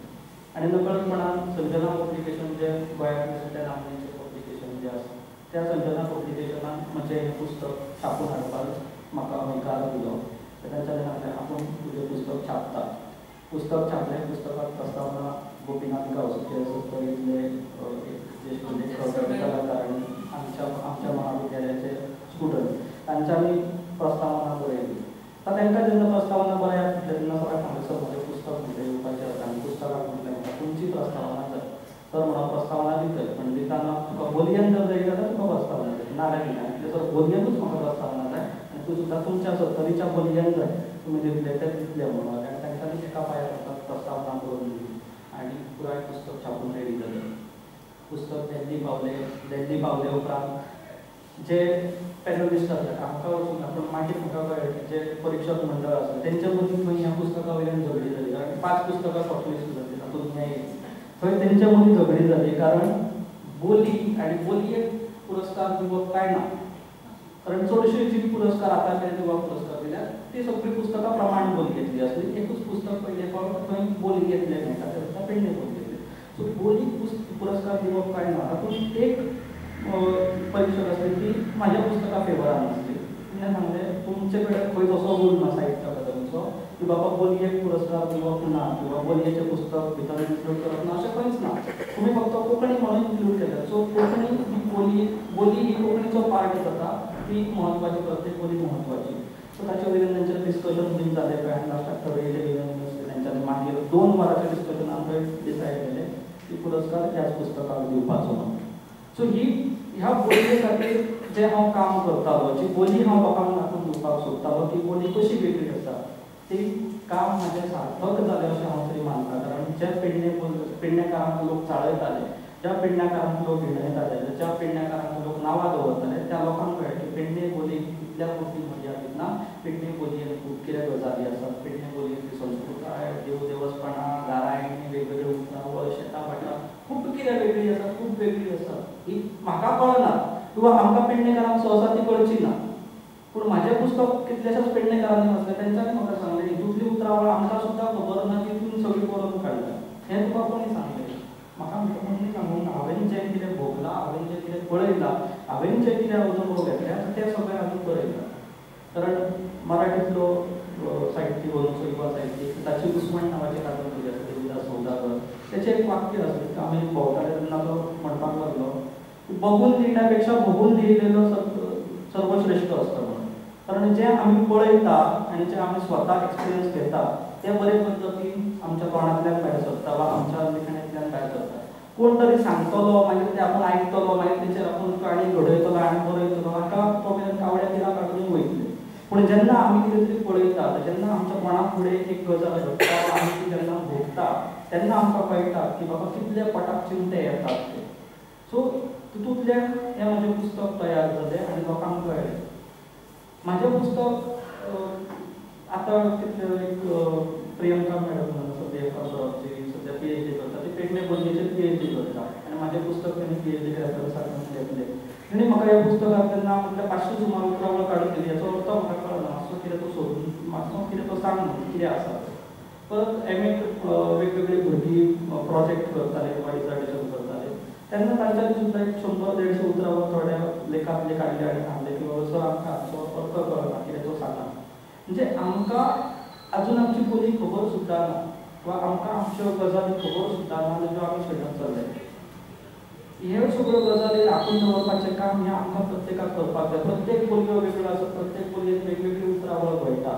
आनी नकळतपणान संजना पब्लिकेशन जें गोंयांत सद्या नामनेचें पब्लिकेशन जें आसा त्या संजना पब्लिकेशनान म्हजें हें पुस्तक छापून हाडपाक म्हाका होकार दिलो. तांच्यानी सांगलें आपूण तुजें पुस्तक छापता. पुस्तक छापलें. पुस्तकाक प्रस्तावना गोपीनाथ गांवचे सत्तरींतले ज्येश्ठ लेखक कलाकार आनी आमच्या महाविद्यालयाचे स्टुडंट तांच्यांनी प्रस्तावना बरयली. तांकां जेन्ना प्रस्तावना बरयात म्हटलें तेन्ना सगळ्यांक सांगलें सर म्हजें पुस्तक म्हणलें येवपाचें आसा आनी पुस्तकाक म्हटलें म्हाका तुमची प्रस्तावना जाय. सर म्हणून प्रस्तावना दितले पण दितना तुका बोलयेन जर जाय जाल्यार तुका प्रस्तावना जाय नाल्यार दिना. म्हणजे सर बोलयेनूच म्हाका प्रस्तावना जाय आनी तूं सुद्दां तुमच्या सत्तरीच्या बोलयेन जाय तुमी दितले ते दितले म्हणून. आनी तांच्यांनी एका पांयार प्रस्तावना करून दिली आनी पुराय पुस्तक छापून रेडी जालें. पुस्तक दिल्ली पावले उपरांत जे पॅनलिस्ट आसले आमकां वचून पूण मागीर म्हाका कळ्ळें की जे परीक्षक मंडळ आसा तेंच्या मदीं थंय ह्या पुस्तका वयल्यान झगडी जाली. कारण 5 पुस्तकां सोंपलीं सुद्दां तातूंत न्याय थंय तेंच्या मदीं झगडी जाली. कारण बोली आनी बोलयेक पुरस्कार दिवप काय ना. कारण चडशे जी पुरस्कार आतां मेरेन दिवप पुरस्कार दिल्यात ती सगळीं पुस्तकां प्रमाण बोलयेंतली आसली. एकूच पुस्तक पयलें फावट थंय बोलयेंतलें मेळटा तें सुद्दां पेडणे बोलयेंतलें. सो बोलीक पुरस्कार दिवप काय ना. तातूंत एक परीक्षक आसली ती म्हाज्या पुस्तका फेवरान आसली. तिणें सांगलें तुमचे कडेन खंय तसो रूल ना साहित्य अकादमीचो की बाबा बोलयेक पुरस्कार दिवप ना किंवा बोलयेचें पुस्तक भितर इन्क्लूड करप ना अशें खंयच ना. तुमी फक्त कोंकणी म्हणून इन्क्लूड केल्या. सो कोंकणी ही बोली ही कोंकणीचो पार्ट जाता, ती म्हत्वाची, प्रत्येक बोली म्हत्वाची. सो ताचे वयल्यान तेंचें डिस्कशन बीन जालें पळय आनी लास्टाक थरयलें गेलें तेंच्यांनी. मागीर 2 वरांच्या डिस्कशनान डिसायड केलें की पुरस्कार ह्याच पुस्तकाक दिवपाचो म्हणून. सो ह्या बोलये खातीर जें हांव काम करतालो, जी बोली हांव लोकांक दाखोवन दिवपाक सोदतालो, ती बोली कशी वेगळी आसा, ती काम म्हाजें सार्थक जालें अशें हांव तरी मानतां. कारण जे पेडणेकारांक लोक चाळयताले, ज्या पेडणेकारांक लोक हिणयताले, ज्या पेडणेकारांक लोक नांवां दवरताले, त्या लोकांक कळ्ळें की पेडणे बोलयेक इतल्या मोठी मर्यादीत ना. पेडणे बोलयेन खूब कितें गजाली आसात. पेडणे बोलयेंतली संस्कृताय, देवदेवस्पणां, गारायणी, वेगवेगळे उतरावळ, शेतां खूब कितें वेगळी आसा, खूब वेगळी आसा. ही म्हाका कळना किंवा आमकां पेडणेकारांक सहसा ती कळची ना. पूण म्हाजें पुस्तक कितल्याशाच पेडणेकारांनी वाचलें, तेंच्यांनी म्हाका सांगलें हितूंतली उतरावळ आमकां सुद्दां खबर ना, तितून सगळी बरोवन काडल्या. हें तुका कोणी सांगलें? म्हाका कोणी सांगूंक ना. हांवें जें कितें भोगलां, हांवें जें कितें पळयलां, हांवें जें कितें अनुभव घेतले तें सगळें हांवें बरयलां. कारण मराठींतलो साहित्यीक गोंयचो युवा साहित्यीक ताची दुस्मण नांवाची कादंबरी आसा, देविदास सौदागर. तेचें एक वाक्य आसलें, आमी भोंवताले तेन्ना तो म्हणपाक लागलो, बघून लिहिण्यापेक्षा बघून लिहिलेलो सर्वश्रेष्ठ असतं म्हणून. कारण जें आमी पळयता आनी जें आमी स्वता एक्सपिरियन्स घेता तें बरे पद्दतीन आमच्या तोंडांतल्यान भायर सरता वा आमच्या लिखण्यातल्यान भायर सरता. कोण तरी सांगतलो, मागीर तें आपूण आयकतलो, मागीर तेचेर आपूण काणी घडयतलो आनी बरयतलो, हाका तो मेरेन कावड्या तिरा काडून वयतले. पूण जेन्ना आमी कितें तरी पळयता, जेन्ना आमच्या कोणा फुडें एक गजाल घडटा, आमी ती जेन्ना भोगता, तेन्ना आमकां कळटा की बाबा कितले पोटाक चिमटे येतात ते. सो तितूंतल्यान हें म्हजें पुस्तक तयार जालें आनी लोकांक कळ्ळें. म्हाजें पुस्तक आतां कितले एक प्रियंका मॅडम म्हणून आसा, प्रियंका सरोबची, सद्या PhD करता, ती पेडणे बोलयेचेर PhD करता आनी म्हाजें पुस्तक तेणी PhD रेफरन्साक घेतलें. तेणी म्हाका ह्या पुस्तकाक तेन्ना म्हटल्यार 500 सुमार उतरावळ काडून दिली. हेचो अर्थ म्हाका कळना, मातसो कितें तो सोदून मातसो कितें तो सांग म्हणून कितें आसा. परत MA वेगवेगळी भुरगीं प्रोजेक्ट करताले वा डिसर्टेशन करताले, तेन्ना तांच्यांनी सुद्दां 100-150 उतरावळ थोड्या लेखांतले काडले आनी सांगले की बाबा सर आमकां हाचो अर्थ कळना, कितें तो सांगा. म्हणजे आमकां अजून आमची बोली खबर सुद्दां ना वा आमकां आमच्यो गजाली खबर सुद्दां ना, ज्यो आमी सोडत चल्ले. ह्यो सगळ्यो गजाली राखून दवरपाचें काम हें आमकां प्रत्येकाक करपाक जाय. प्रत्येक बोलयो वेगळ्यो आसा, प्रत्येक बोलयेन वेगवेगळी उतरावळ घडटा.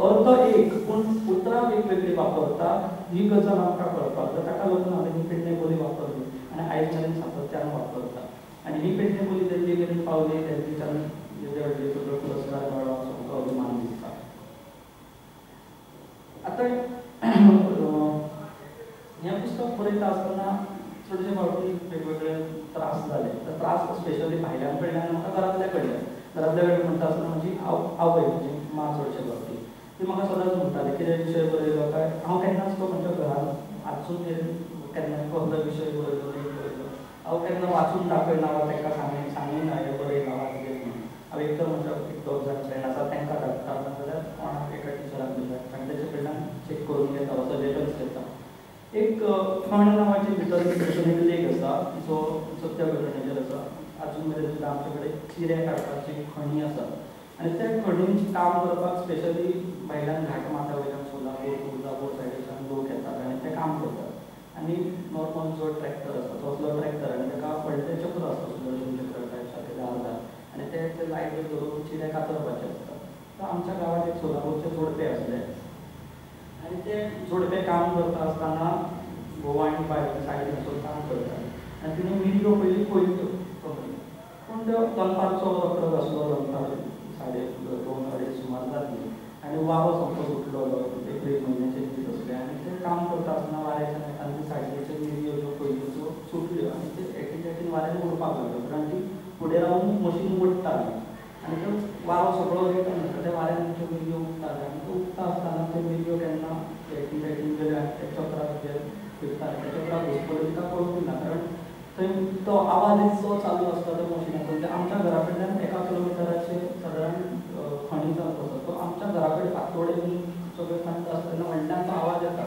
अर्थ एक पूण उतरां वेगवेगळी वापरता, ही गजाल आमकां कळपाक जाय. ताका लागून हांवें ही पेडणे बोली वापरली आनी आयज मेरेन सातत्यान वापरता. आनी ही पेडणे बोली दिल्ली मेरेन पावली, तेन्नाच्यान हेजे व्हडले सगळो पुरस्कार मेळ्ळो असो म्हाका अभिमान दिसता. आतां हें पुस्तक बरयता आसतना चडशे फावटी वेगवेगळे त्रास जाले. त्रास स्पेशली भायल्यान कडल्यान म्हाका घरांतल्या कडल्यान. घरांतल्या कडेन म्हणटा आसतना म्हजी आवय, म्हजी मां चडशे फावटी, ती म्हाका सदांच म्हणटाली कितें विशय बरयलो काय, हांव केन्नाच तो म्हणटा घरांत आजून मेरेन केन्ना कसलो विशय बरयलो हांव केन्ना वाचून दाखयना वा तांकां सांगिना हें बरयलां वाचलें म्हणून. हांव एक तर म्हणटा एक दोग जाण फ्रेंड आसा तांकां धाडटा, नाजाल्यार कोणाक एका टिचराक दिता आनी तेचे कडल्यान चॅक करून घेता वा सजेशन्स घेता. एक खण नांवाची भितर एक लेख आसा, जो सत्य घटनेचेर आसा. अजून मेरेन सुद्दां आमचे कडेन चिरे काडपाची खणी आसा आनी त्या खणींचें काम करपाक स्पेशली भायल्यान घाटमाथा वयल्यान सोलापूर, तुळजापूर सायडीच्यान लोक येतात आनी ते काम करतात. आनी नॉर्मल जो ट्रॅक्टर आसा तसलो ट्रॅक्टर आनी ताका व्हडलें चक्र आसता, सुदर्शन चक्र टायपसारकें तेच्या अर्दार, आनी ते लायट धरून चिरे कातरपाचे आसता. तर आमच्या गांवांत एक सोलापूरचे जोडपे आसले आनी ते जोडपे काम करता आसतना घोव आनी बायल सायडीन वचून काम करताले आनी तिणी मिरयो पयलीं पयल्यो कमी. पूण तो दनपारचो वखद आसलो, दनपार 2:30 सुमार जातली आनी वारो सामको सुटलेलो, एप्रील म्हयन्याचे दीस आसले आनी ते काम करता आसतना वाऱ्याच्या नेटान ती सायडीच्यो मिरयो ज्यो पयल्यो सुटल्यो आनी ते एकीन वाऱ्यान उडपाक लागल्यो. कारण ती फुडें रावन मशीन ओडटाली आनी तो वारो सगळो येता म्हणटा त्या वाऱ्यान त्यो मिरयो उडटाले आनी तो उडटा आसतना त्यो मिरयो केन्ना एकीन गेले आनी त्या चक्राक जे फिरताले त्या चक्राक घुसपल्यो तिका कळूंक ना. कारण थंय तो आवाज इतलो चालू आसता त्या मशिनाचो, म्हणजे आमच्या घरा कडल्यान 1 किलोमिटराचेर सादारण खणी जाता आसा. तो आमच्या घरा कडेन फातोडे बीन सगळे खणटा आसतना व्हडल्यान तो आवाज येता.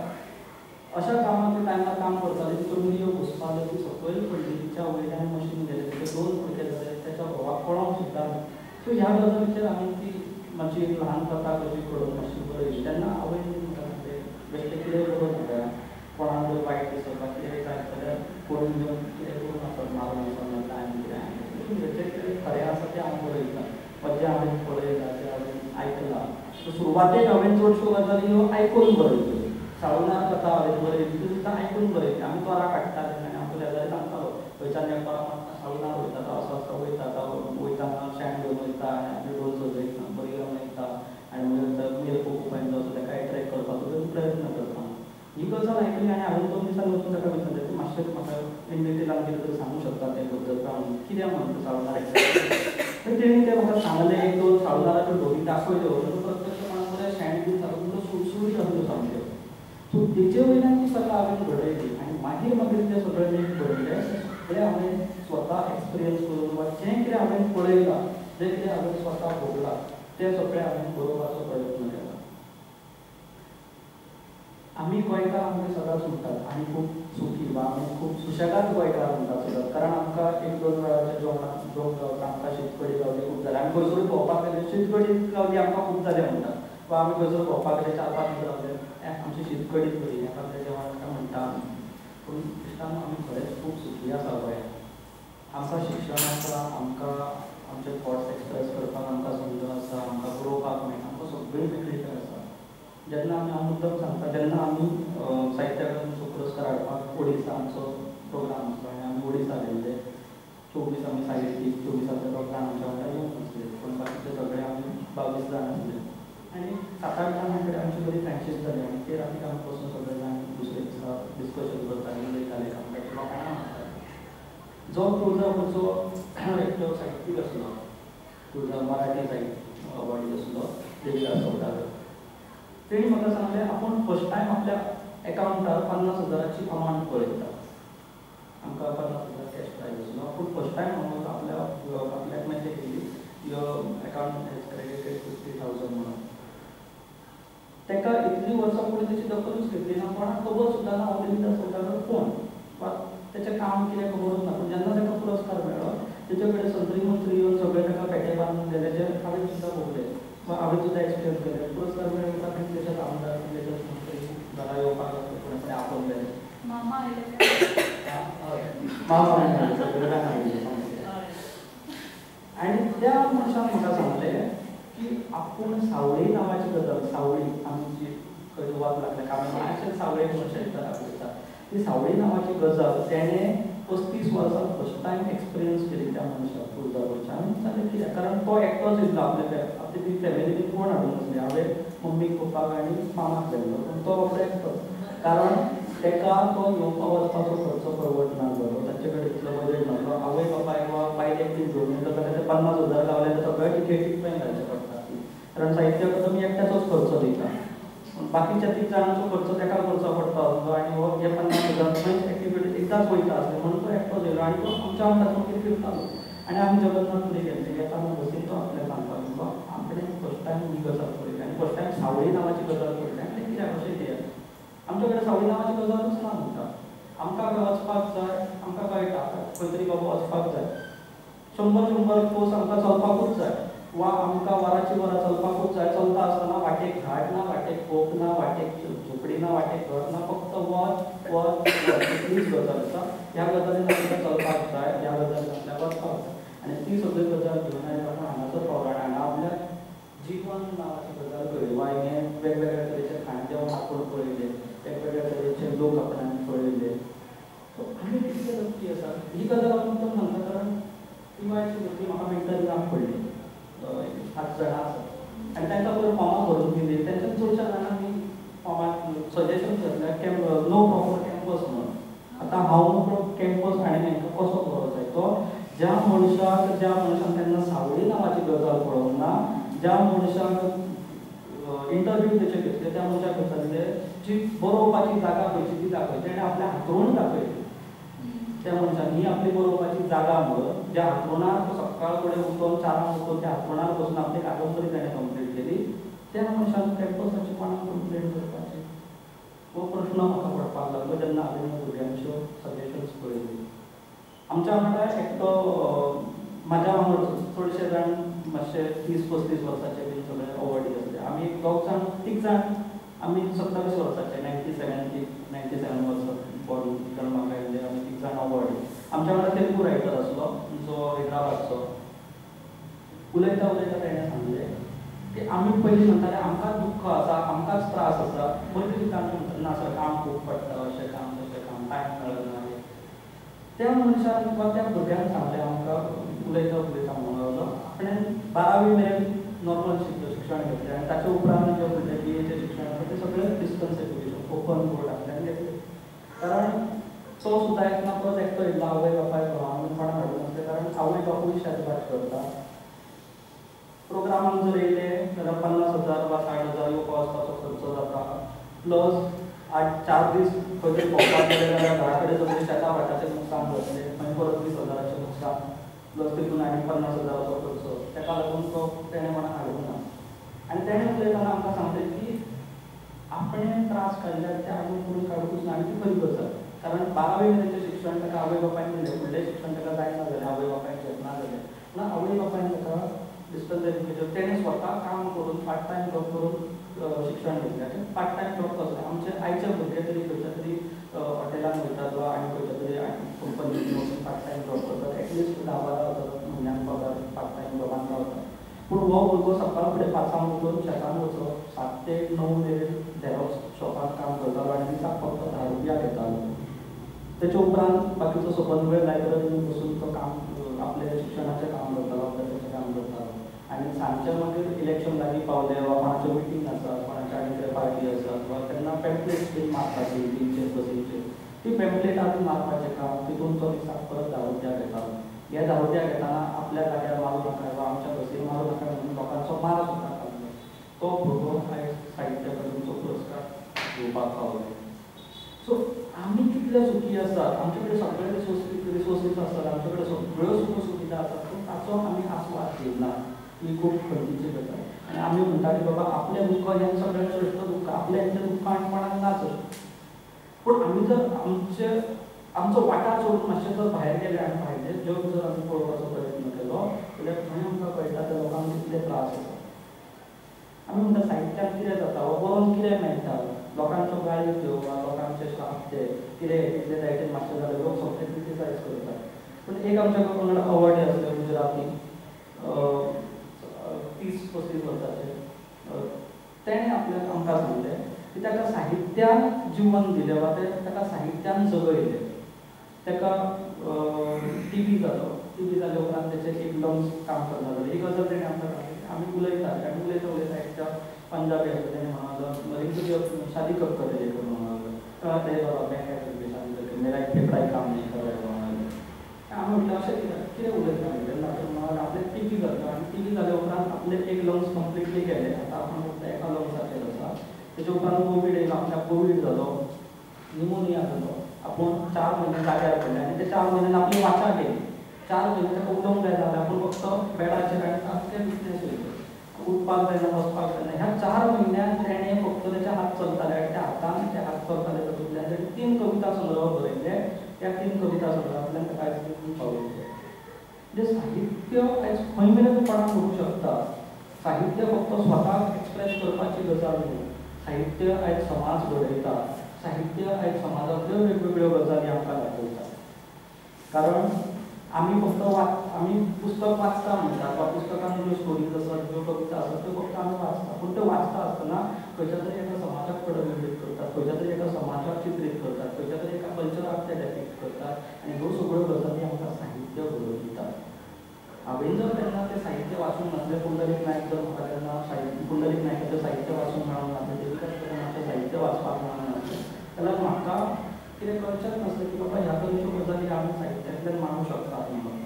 अशा कामाक टायमार काम करताले, तितून मिरयो घुसपाल्यो, ती सकयल पडली, तिच्या वयल्यान मशीन गेलें, तिचे 2 फुडके जाले, त्याच्या घोवाक कळोंक सुद्दां ना. सो ह्या गजालीचेर हांवें ती मातशी ल्हान कथा कशी करून मातशी बरयली तेन्ना हांवें म्हाका सांगलें बेश्टें कितें करूं नाका कोणाक जर वायट दिसता कितें जाय जाल्यार पळोवन घेवन कितें करूं नाका मारून वचोन नाका आनी कितें जें कितें खरें आसा तें हांव बरयतां वा जें हांवें पळयलां जें हांवें आयकलां सो सुरवातेक हांवें चडश्यो गजाली ह्यो आयकून बरयल्यो साळुनार कथा हांवें बरयली ती सुद्दां आयकून बरयली आमी तोरां काडटाले आनी आमकां शेजारी सांगतालो खंयच्यान तेंपार साळुनार वयता तो असो असो वयता तो वयताना शेण घेवन वयता आनी आमी डोल सजयता बरी रावन वयता आनी मागीर मिरपो कुपायन असो ताका एट्रॅक्ट करपाचो तो प्रयत्न करता ही गजाल आयकली आनी हांवें 2 दिसांनी वचून ताका विचारलें तूं मातशें म्हाका इन डिटेलान कितें तरी सांगूंक शकता ते बद्दल काय म्हणून कित्याक म्हणून साळुनार तर तेणी ते म्हाका सांगलें 1-2 साळुनाराच्यो ढोली दाखयल्यो प्रत्यक्षपणान बरें शेण बी सारको सुळसुळीत आसल्यो सामक्यो सो तेचे वयल्यान ती कथा हांवें घडयली आनी मागीर तें सगळें नीट घडयलें सगळें हांवें स्वता एक्सपिरियन्स करून वा जें कितें हांवें पळयलां जें कितें हांवें स्वता भोगलां तें सगळें हांवें बरोवपाचो प्रयत्न केला आमी गोंयकार आमकां सदांच म्हणटात आमी खूब सुखी वा आमी खूब सुशेगाद गोंयकार म्हणटात सदांच कारण आमकां 1-2 वेळाचें जेवण गावता आमकां शीतकडी गावली खूब जालें आमी खंयसरूय भोंवपाक गेले शीतकडी गावली आमकां खूब जालें म्हणटात वा आमी खंयसरूय भोंवपाक गेले 4-5 दीस रावले आमची शीतकडीच बरी हेका आपलें जेवण काय म्हणटा आमी पूण इश्टान आमी खरेंच खूब सुखी आसा गोंयांत आमकां शिक्षण आसा आमकां आमचे थॉट्स एक्सप्रेस करपाक आमकां संद आसा आमकां बरोवपाक मेळटा आमकां सगळी फॅसिलिटी आसा जेन्ना आमी हांव मुद्दम सांगता जेन्ना आमी साहित्य अकादमीचो पुरस्कार हाडपाक ओडिसा आमचो प्रोग्राम आसलो आनी आमी ओडिसा गेल्ले 24 आमी साहित्यीक 24 लोकडावन आमच्या वांगडा येवंक नासले पूण बाकीचे सगळे आमी 22 जाण आसले आनी 7-8 जाणां कडेन आमची बरी फ्रेंडशीप जाली आनी ते रातीक आमी बसून सगळे जाण दुसरे दिसा डिस्कशन करताले उलयताले आमकां लोकांना म्हणटाले जो तुळजापूरचो एकटो साहित्यीक आसलो तुळजा मराठी साहित्य अवॉर्ड आसलो देविदास चौटाकर तेणी म्हाका सांगलें आपूण फर्स्ट टायम आपल्या एकाउंटार 50,000ची अमावंट पळयता आमकां 50,000 कॅश प्रायज आसलो पूण फर्स्ट टायम हांव आपल्याक मॅसेज केली यो एकाउंट हॅज क्रेडिटेड 50,000 म्हणून ताका इतलीं वर्सां पयलीं तेची दखलूच घेतली ना कोणाक खबर सुद्दां ना हो देविदास चौटाकर कोण वा तेचें काम कितें खबरूच ना पूण जेन्ना ताका पुरस्कार मेळ्ळो तेचे कडेन संत्री मंत्री येवन सगळे ताका पेटे बांदून गेले जे हांवें सुद्दां भोगले वा हांवें सुद्दां एक्सपिरियन्स केले पुरस्कार मेळटा आनी तेच्यात आमदार तेच्यात मंत्री घरा येवपाक लागले कोणी कडेन आपयले मामा आयले मामा आनी त्या मनशान म्हाका सांगलें की आपूण सावळी नांवाची गजाल सावळी आमची खंय वाद लागल्या कामां सावळे मनशाची आपयता ती सावळी नांवाची गजाल तेणें 35 वर्सां फर्स्ट टायम एक्सपिरियन्स केली त्या मनशाक तुळजापूरच्या आनी जालें कित्याक कारण तो एकटोच येयल्लो आपली ती फॅमिली कोण हाडून नासली हांवें मम्मीक पप्पाक आनी मामाक गेल्लो पूण तो बाबडो एकटोच कारण ताका तो येवपा वचपाचो खर्च परवडनासलो ताचे कडेन इतलो बजेट नासलो आवय बापायक वा बायल एकटीच घेवन येता जाल्यार ते 50,000 गावले जाल्यार सगळ्या टिकेटीक पळय घालचे पडटा कारण साहित्य अकादमी एकट्याचोच खर्च दिता पूण बाकीच्या 3 जाणांचो खर्च ताका करचो पडटा आनी हो हे 50,000 खंयच एक्टिविटी एकदांच वयता आसले म्हणून तो एकटोच येयलो आनी तो आमच्या वांगडा मागीर फिरतालो आनी आमी जगन्नाथपुरी गेल्ले येताना बसीन तो आपल्याक सांगपाक लागलो आपणें फर्स्ट टायम ही गजाल पळयली आनी फर्स्ट टायम सावळी नांवाची गजाल पळयली आनी तें कित्याक अशें कित्याक आमचे कडेन सावळी नांवाची गजालूच ना म्हणटा आमकां खंय वचपाक जाय आमकां कळटा खंय तरी बाबा वचपाक जाय 100 कोस आमकां चलपाकूच जाय वा आमकां वरांची वरां चलपाकूच जाय चलता आसतना वाटेक झाड ना वाटेक खोप ना वाटेक झोपडी ना वाटेक घर ना फक्त वच इतलीच गजाल आसा ह्या गजालीन आमकां चलपाक जाय ह्या गजालीन आपल्याक वचपाक जाय आनी ती सगळी गजाल घेवन आयले आतां हांगासर पावला हांगा आपल्याक जीवन नांवाची गजाल कळ्ळी वा हें वेगवेगळ्या तरेचे खाणजेवण आपूण पळयले वेगवेगळ्या तरेचे लोक आपणान पळयले सो आमी कितले लकी आसा ही गजाल हांव तुमकां सांगता कारण टिवायची भरती म्हाका मेंटल काम पडली 7 जाणां आसात आनी तांकां पयर फॉर्मां भरून दिली तांच्या चडश्या जाणांनी फॉर्माक सजेशन केलें नो प्रॉपर कॅम्पस म्हणून आतां हांव मोकळो कॅम्पस आनी हांकां कसो बरो जाय तो ज्या मनशान तेन्ना सावळी नांवाची गजाल पळोवंक ना ज्या मनशाक इंटरव्यू तेचे घेतले त्या मनशाक विचारले जी बरोवपाची जागा खंयची ती दाखय तेणें आपल्या हातरून दाखयली त्या मनशान ही आपली बरोवपाची जागा म्हणून ज्या हातरुणार सकाळ फुडें उठून 4 उठून त्या हातरुणार बसून आपली कादंबरी ताणें कंप्लीट केली त्या मनशान कॅम्पसाची कोणाक कंप्लेंट करपाची हो प्रश्न म्हाका पडपाक लागलो जेन्ना हांवें भुरग्यांच्यो सजेशन्स पळयली आमच्या वांगडा एकटो म्हाज्या वांगडा चडशे जाण मातशे 30-35 वर्सांचे बीन सगळे सगळे अवॉर्डी असले. आम्ही दोग जाण तीग जाण आमी 27 वर्साचे 97 वर्सां बॉर्न जन्माक आयिल्ले आमी तीग जाण अवॉर्डी. आमच्या वांगडा तेलुगू रायटर आसलो जो हैदराबादचो. उलयता उलयता ताणें सांगलें की आमी पयलीं म्हणटाले आमकां दुख्ख आसा आमकांच त्रास आसा पयलीं सुद्दां आमी म्हणटाले ना सर काम खूब पडटा अशें काम तशें काम टायम मेळना. त्या मनशान वा त्या भुरग्यान सांगलें आमकां उलयता उलयता म्हणून लागलो आपणें 12वी मेरेन नॉर्मल शिक्षण घेतलें आनी ताचे उपरांत जे फुडलें BAचें शिक्षण आसा तें सगळें डिस्टन्स एज्युकेशन ओपन बोर्डांतल्यान घेतलें. कारण तो सुद्दां एक ना परत एकटो येयल्लो आवय बापाय घोवान कोणाक हाडूं नासलें कारण आवय बापूय शेतभाट करता. प्रोग्रामाक जर येयले जाल्यार 50,000 वा 60,000 येवपा वचपाचो खर्च जाता. प्लस 4 दीस खंय तरी भोंवपाक गेले जाल्यार घरा कडेन सगळें शेता भाटाचें नुकसान जातलें. मागीर परत 20,000चें नुकसान प्लस तितून आनी 50,000चो खर्च. ताका लागून तो तेणें कोणाक हाडूंक ना. आनी तेणें उलयतना आमकां सांगलें की आपणें त्रास काडल्यार ते आजून करून काडूंकूच ना आनी ती खरी गजाल. कारण 12वी मेरेनचें शिक्षण ताका आवय बापायन दिलें. फुडलें शिक्षण ताका जायना जालें आवय बापायन घेतना जालें. पूण आवय बापायन ताका डिस्टन्स एज्युकेशन तेणें स्वता काम करून पार्ट टायम जॉब करून शिक्षण घेतलें. पार्ट टायम जॉब कसो आमचे आयचे भुरगे तरी खंयच्या तरी हॉटेलान वयतात वा आनी खंयच्या तरी कंपनीन वचून पार्ट टायम जॉब करतात. एटलिस्ट 10-12,000 म्हयन्यान पगार पार्ट टायम जॉबान गावता. पूण हो भुरगो सकाळ फुडें 5 उठून शेतान वचप 7 ते 9 मेरेन झेरॉक्स शॉपान काम करतालो आनी दिसाक फक्त 10 रुपया घेतालो. तेच्या उपरांत बाकीचो सबंद वेळ लायब्ररीन बसून तो काम आपले शिक्षणाचें काम करतालो अभ्यासाचें काम करतालो. आनी सांजचें मागीर इलेक्शन लागीं पावलें वा कोणाचें मिटींग आसा कोणाच्या आनी कितें पार्टी आसा वा तेन्ना पॅम्पलेट्स बीन मारतात टीव्हीचेर बसीचेर ती पॅम्पलेटां बी मारपाचें काम तितून तो दिसाक परत 10 रुपया घेतालो. हे 10 रुपया घेताना आपल्या जाग्यार मारूं नाका वा आमच्या बसीर मारूं नाका म्हणून लोकांचो मार सुद्दां खाल्लो. तो भुरगो आयज साहित्य अकादमीचो पुरस्कार घेवपाक पावलो. सो आमी कितले सुखी आसात. आमचे कडेन सगळे रिसोर्सीस आसात. आमचे कडेन सगळ्यो सुख सुविधा आसात पूण ताचो आमी आस्वाद घेयना. ही खूब खंतीची गजाल. आनी आमी म्हणटा की बाबा आपलें दुख्ख हें सगळ्यांत श्रेश्ठ दुख्ख आपलें हेंचें दुख्ख आनी कोणाक नाच. पूण आमी जर आमचो वाठार सोडून मातशें जर भायर गेले आनी भायलें जग जर आमी पळोवपाचो प्रयत्न केलो जाल्यार थंय आमकां कळटा त्या लोकांक कितले त्रास आसा. आमी म्हणटा साहित्यान कितें जाता वा बरोवन कितें मेळटा. लोकांच्यो गाळयो घेवप लोकांचे श्राप ते कितें जायते मातशें जाल्यार लोक सगळे क्रिटिसायज करतात. पूण एक आमच्या वांगडा अवॉर्डी आसले गुजराती 30-35 वर्साचे. तेणें आपल्याक आमकां सांगलें की ताका साहित्यान जीवन दिलें वा ताका साहित्यान जगयलें. ताका TB जालो. TB जाले उपरांत तेचे एक लंग्स काम करना जालें. ही गजाल तेणें आमकां सांगली. आमी उलयताले आनी उलयता उलयता एकट्या पंजाबी आसलो तेणें म्हणलो मरी तुजी शादी कब करेगा म्हणून लागलो. ते बाबा मैं क्या करूं मेरा एक फेफड़ा काम नहीं कर रहा है. आमी म्हणलें अशें कितें उलयता म्हणलें आपलें TB जालो आनी TB जाले उपरांत आपले एक लंग्स कंप्लिटली गेले. आतां आपूण फक्त एका लंग्साचेर आसा. तेच्या उपरांत कोवीड येयलो. आमकां कोवीड जालो निमोनिया जालो. आपूण 4 म्हयने जाग्यार पडले आनी ते 4 म्हयन्यान आपली वाचा गेली. 4 म्हयने ताका उलोवंक जाय जालें आपूण फक्त बेडाचेर आनी सारकें बिझनेस वयलो. उठपाक जायना वचपाक जायना. ह्या 4 म्हयन्यान तेणें फक्त तेचे हात चलताले आनी त्या हातान ते हात चलताले तातूंतल्यान तेणें 3 कविता संग्रह बरयले. त्या 3 कविता संग्रहांतल्यान ताका आयज खूब पावयले. म्हणजे साहित्य आयज खंय मेरेन कोणाक करूंक शकता. साहित्य फक्त स्वताक एक्सप्रेस करपाची गजाल न्हू. साहित्य आयज समाज घडयता. साहित्य आयज समाजांतल्यो वेगवेगळ्यो गजाली आमकां दाखयता. कारण आमी फक्त आमी पुस्तक वाचता म्हणटात वा पुस्तकान ज्यो स्टोरीज आसात ज्यो कविता आसात त्यो फक्त आमी वाचता. पूण त्यो वाचता आसतना खंयच्या तरी एका समाजाक प्रतिबिंबीत करतात. खंयच्या तरी एका समाजाक चित्रीत करतात. खंयच्या तरी एका कल्चराक ते डेपिक्ट करतात. आनी ह्यो सगळ्यो गजाली आमकां साहित्य घडोवन दिता. हांवें जर तेन्ना तें साहित्य वाचूंक नासलें पुंडलीक नायक जर म्हाका तेन्ना पुंडलीक नायकाचें साहित्य वाचूंक मेळोंक नासलें देविकास प्रभुनाचें साहित्य वाचपाक मेळोंक नासलें जाल्यार म्हाका कितें कळचेंच नासलें की बाबा ह्या तरेच्यो गजाली आमी साहित्यांतल्यान मांडूंक शकतात म्हणून.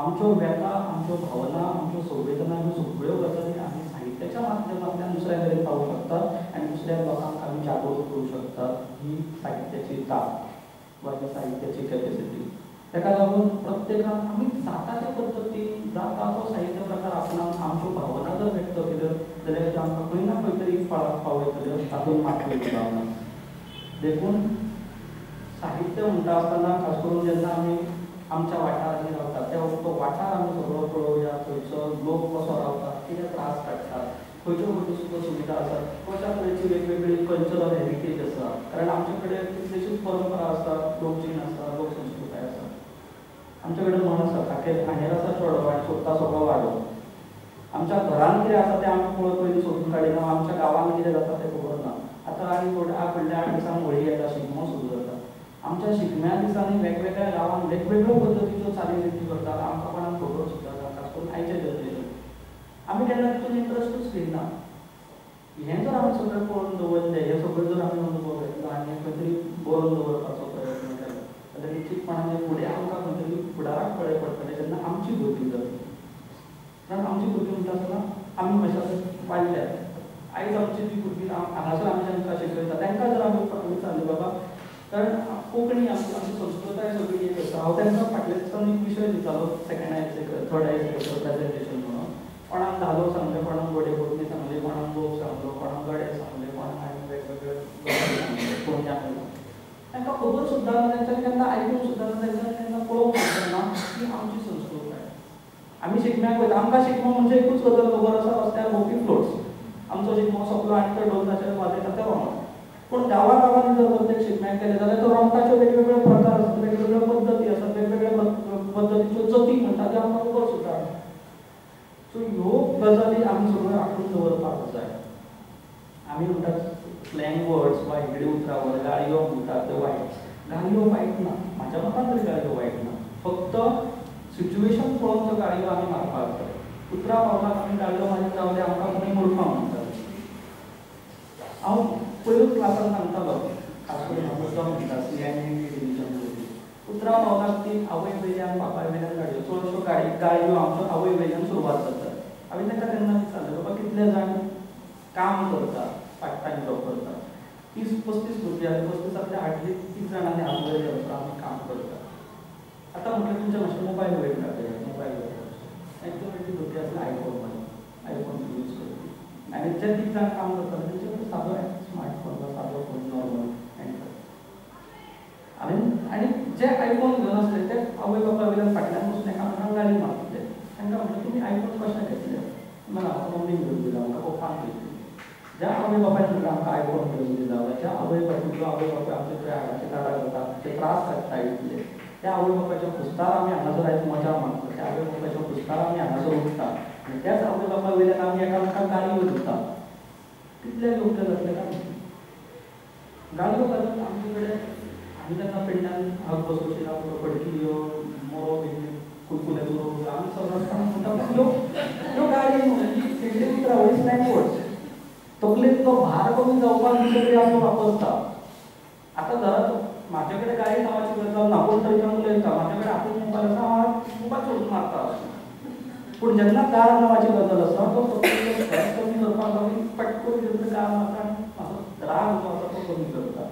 आमच्यो व्यथा आमच्यो भावना आमच्यो संवेदना ह्यो सगळ्यो गजाली आमी साहित्याच्या माध्यमांतल्यान दुसऱ्या कडेन पावूंक शकतात आनी दुसऱ्या लोकांक आमी जागृत करूंक शकतात. ही साहित्याची तांक वा साहित्याची कॅपेसिटी. ताका लागून प्रत्येकान आमी जाता त्या पद्दतीन जाता तो साहित्य प्रकार आपणाक आमच्यो भावना जर व्यक्त केल्यो जाल्यार त्यो आमकां खंय ना खंय तरी फळाक पावयतल्यो तातूंत मात जावना. देखून साहित्य म्हणटा आसतना खास करून जेन्ना आमी आमच्या वाठारांनी रावतात तो वाठार आमी सगळो पळोवया, थंयचो लोक कसो रावता, कितें त्रास काडटा, खंयच्यो खंयच्यो सुखो सुविधा आसात, कशा तरेची वेगवेगळी कल्चरल हेरिटेज आसा. कारण आमचे कडेन कितलेशीच परंपरा आसा, लोकजीण आसा, लोकसंस्कृताय आसा. आमचे कडेन म्हण आसा, खाखेर हांडेर आसा चोडो आनी सोदता सगळो वाडो. आमच्या घरान कितें आसा तें आमी पयलीं सोदून काडिना, आमच्या गांवांत कितें जाता तें खबर ना. आतां आनी फुडल्या 8 दिसांक होळी येता, शिगमो सुरू जाता. आमच्या शिगम्या दिसांनी वेगवेगळ्या गांवांत वेगवेगळ्यो पद्दतीच्यो चाली करतात. आमकां कोणाक खबर सुद्दां ना, खास करून आयचे जनरेशन. आमी केन्ना तितून इंट्रस्टूच घेयना. हें जर आमी सगळें पळोवन दवरलें, हें सगळें जर आमी अनुभव घेतलो आनी खंय तरी बरोवन दवरपाचो प्रयत्न केलो जाल्यार निश्चीतपणान फुडें आमकां खंय तरी फुडाराक कळ्ळें पडटलें जेन्ना आमची भुरगीं जातली. कारण आमची भुरगीं म्हणटा आसतना आमी कशा वाडल्यात. आयज आमची जी भुरगीं हांगासर आमी तांकां शिकयता तांकां जर आमी विचारलें बाबा, कारण कोंकणी आमची संस्कृताय सगळी एक आसा. हांव तांकां फाटल्या दिसांनी एक विशय दितालो, सेकंड आयचें थर्ड आयचें प्रेजेंटेशन म्हणून. कोणाक धालो सांगलें, कोणाक घोडे पोरणी सांगली, कोणाक लोक सांगलो, कोणाक गडे सांगले, कोणाक आनी वेगवेगळे कोण सांगले. तांकां खबर सुद्दां ना, तांच्यांनी केन्ना आयकूंक सुद्दां ना, तांच्यांनी केन्ना पळोवंक सुद्दां ना की आमची संस्कृताय. आमी शिगम्याक वयता, आमकां शिगमो म्हणजे एकूच गजाल खबर आसा, रस्त्यार भोंवपी फ्लोट्स. आमचो शिगमो सोंपलो आनी तो ढोल वाजयता ते रोमट. पूण गांवांनी जर प्रत्येक शिगम्याक गेले जाल्यार तो रोमटाच्यो वेगवेगळे प्रकार आसात, वेगवेगळ्यो पद्दती आसात, वेगवेगळ्या पद्दतीच्यो जती म्हणटा त्यो आमकां खबर सुद्दां ना. सो ह्यो गजाली आमी सगळ्यो राखून दवरपाक जाय. आमी म्हणटात स्लँग वर्ड्स वा हिगडी उतरां गाळयो म्हणटात ते वायट. गाळयो वायट ना, म्हाज्या मतान तरी गाळयो वायट ना. फक्त सिच्युएशन पळोवन त्यो गाळयो आमी मारपाक जाय. उतरां पावलाक आमी गाळयो मारीत रावले आमकां कोणी मुर्खा म्हणटात. हांव पयलूच क्लासान सांगतालो, खास करून हांव मुद्दम म्हणटा CNE डिविजन उतरां पावलाक ती आवय वयल्यान बापाय वयल्यान गाळयो, चडश्यो गाळयो आमच्यो आवय वयल्यान सुरवात जाता. हांवें तांकां तेन्ना विचारलें बाबा कितले जाण काम करता, पार्ट टायम जॉब करता. 30-35 भुरगीं आनी 35तले हार्डली 30 जाणांनी हात वयर घालून आमी काम करता. आतां म्हटलें तुमचे मातशे मोबायल वयर घालया, मोबायल वयर एक्चुअली भुरगीं आसले आयफोन यूज करपी. आनी जे 30 जाण काम करता तेंचे कडेन सादो स्मार्टफोन वा सादो फोन नॉर्मल एंड्रॉयड. आनी जे आयफोन घेवन आसले ते आवय बापाय वयल्यान फाटल्यान बसून एकामेकांक गाळी मारतले. तांकां म्हटलें तुमी आयफोन कशें घेतले? म्हणून म्हाका मम्मीन घेवन दिला, म्हाका पप्पान घेतली. ज्या आवय बापायन म्हटलें आमकां आयफोन घेवन दिला, ज्या आवय बापाय आमचे कडेन हाडाचे काडा करता, ते त्रास काडटा इतले, त्या आवय बापायच्या पुस्तार आमी हांगासर आयज मजा मारता, त्या आवय बापायच्या पुस्तार आमी हांगासर उठता आनी त्याच आवय बापाय वयल्यान आमी एकामेकांक गाळयो दिता. कितले योग्य जातलें काय? गाळयो घालून आमचे कडेन आमी तेन्ना पेडण्यान हात बसोवची ना, फडकी मोरो बीन कुलकुले चोरोवप आमी सर्रासपणान म्हणटा ह्यो गाळयो हेगडे उतरावळी स्लँग वर्ड्स. तकलेक तो भार कमी जावपाक दुसरे आमी वापरता. आतां जरा म्हाजे कडेन गाळी नांवाची गजाल ना, कोण तरी उलयता, म्हाजे कडेन हातीन मोबायल आसा, हांव मोबायल सोडून मारता. पूण जेन्ना गाळ नांवाची गजाल आसा तो तकलेक स्ट्रेस कमी करपाक लागून पटकन जेन्ना गाळ मारता आनी म्हाजो राग जो आसा तो कमी करता.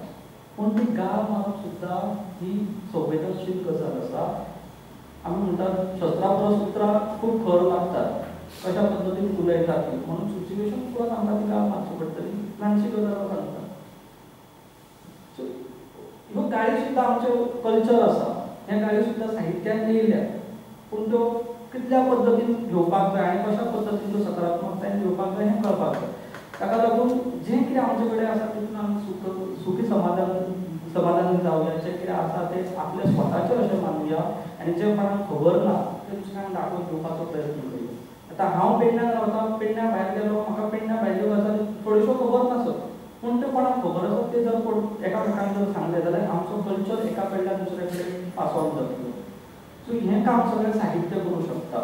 पूण ती गाळ मारप सुद्दां ही संवेदनशील गजाल आसा. आमी म्हणटात शस्त्रां परस उतरां खूब खर लागतात, कशा पद्दतीन उलयतात ती. म्हणून सिच्युएशन पळोवन आमकां ती गाळ मारची पडटली, ल्हानशी गजाल सांगता. सो ह्यो गाळी सुद्दां आमच्यो कल्चर आसा, ह्या गाळी सुद्दां साहित्यान येयल्या. पूण त्यो कितल्या पद्दतीन घेवपाक जाय आनी कशा पद्दतीन त्यो सकारात्मकतायेन घेवपाक जाय हें कळपाक जाय. ताका लागून जें कितें आमचे कडेन आसा तितून आमी सुखी समाधानी जावया. जें कितें आसा तें आपल्या स्वताचें अशें मानूया आनी जें कोणाक खबर ना तें दुसऱ्यांक दाखोवन दिवपाचो प्रयत्न करूया. आतां हांव पेडण्यान रावतां, पेडण्या भायर गेलो, म्हाका पेडण्या भायल्यो गजाली थोड्योश्यो खबर नासत, पूण त्यो कोणाक खबर आसत ते जर कोण एकामेकांक जर सांगलें जाल्यार आमचो कल्चर एका कडल्यान दुसरे कडेन पास ऑन जातलो. सो हें काम सगळें साहित्य करूं शकता.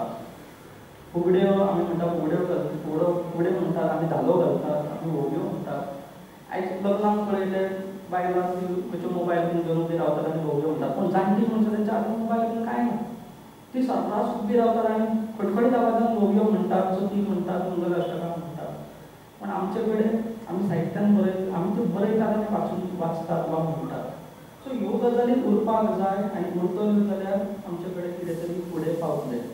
फुगड्यो आमी म्हणटा, फुगड्यो म्हणटात, आमी धालो घालतात, आमी होळयो म्हणटात. आयज लग्नाक पळयलें बायलांक खंयच्यो मोबायल बीन घेवन उबी रावतात आनी होळयो म्हणटात, पूण जाणटी मनशां तेंच्या हातीन मोबायल बीन कांय ना. ती सर्रास उबी रावतात आनी खडखडीत आवाजान होळयो म्हणटात, चती म्हणटात, मंगलाश्टकां म्हणटात. पूण आमचे कडेन आमी साहित्यान आमी त्यो बरयतात आनी वाचतात वा म्हणटात. सो ह्यो गजाली उरपाक जाय आनी उरतल्यो जाल्यार आमचे कडेन कितें तरी फुडें पावतलें.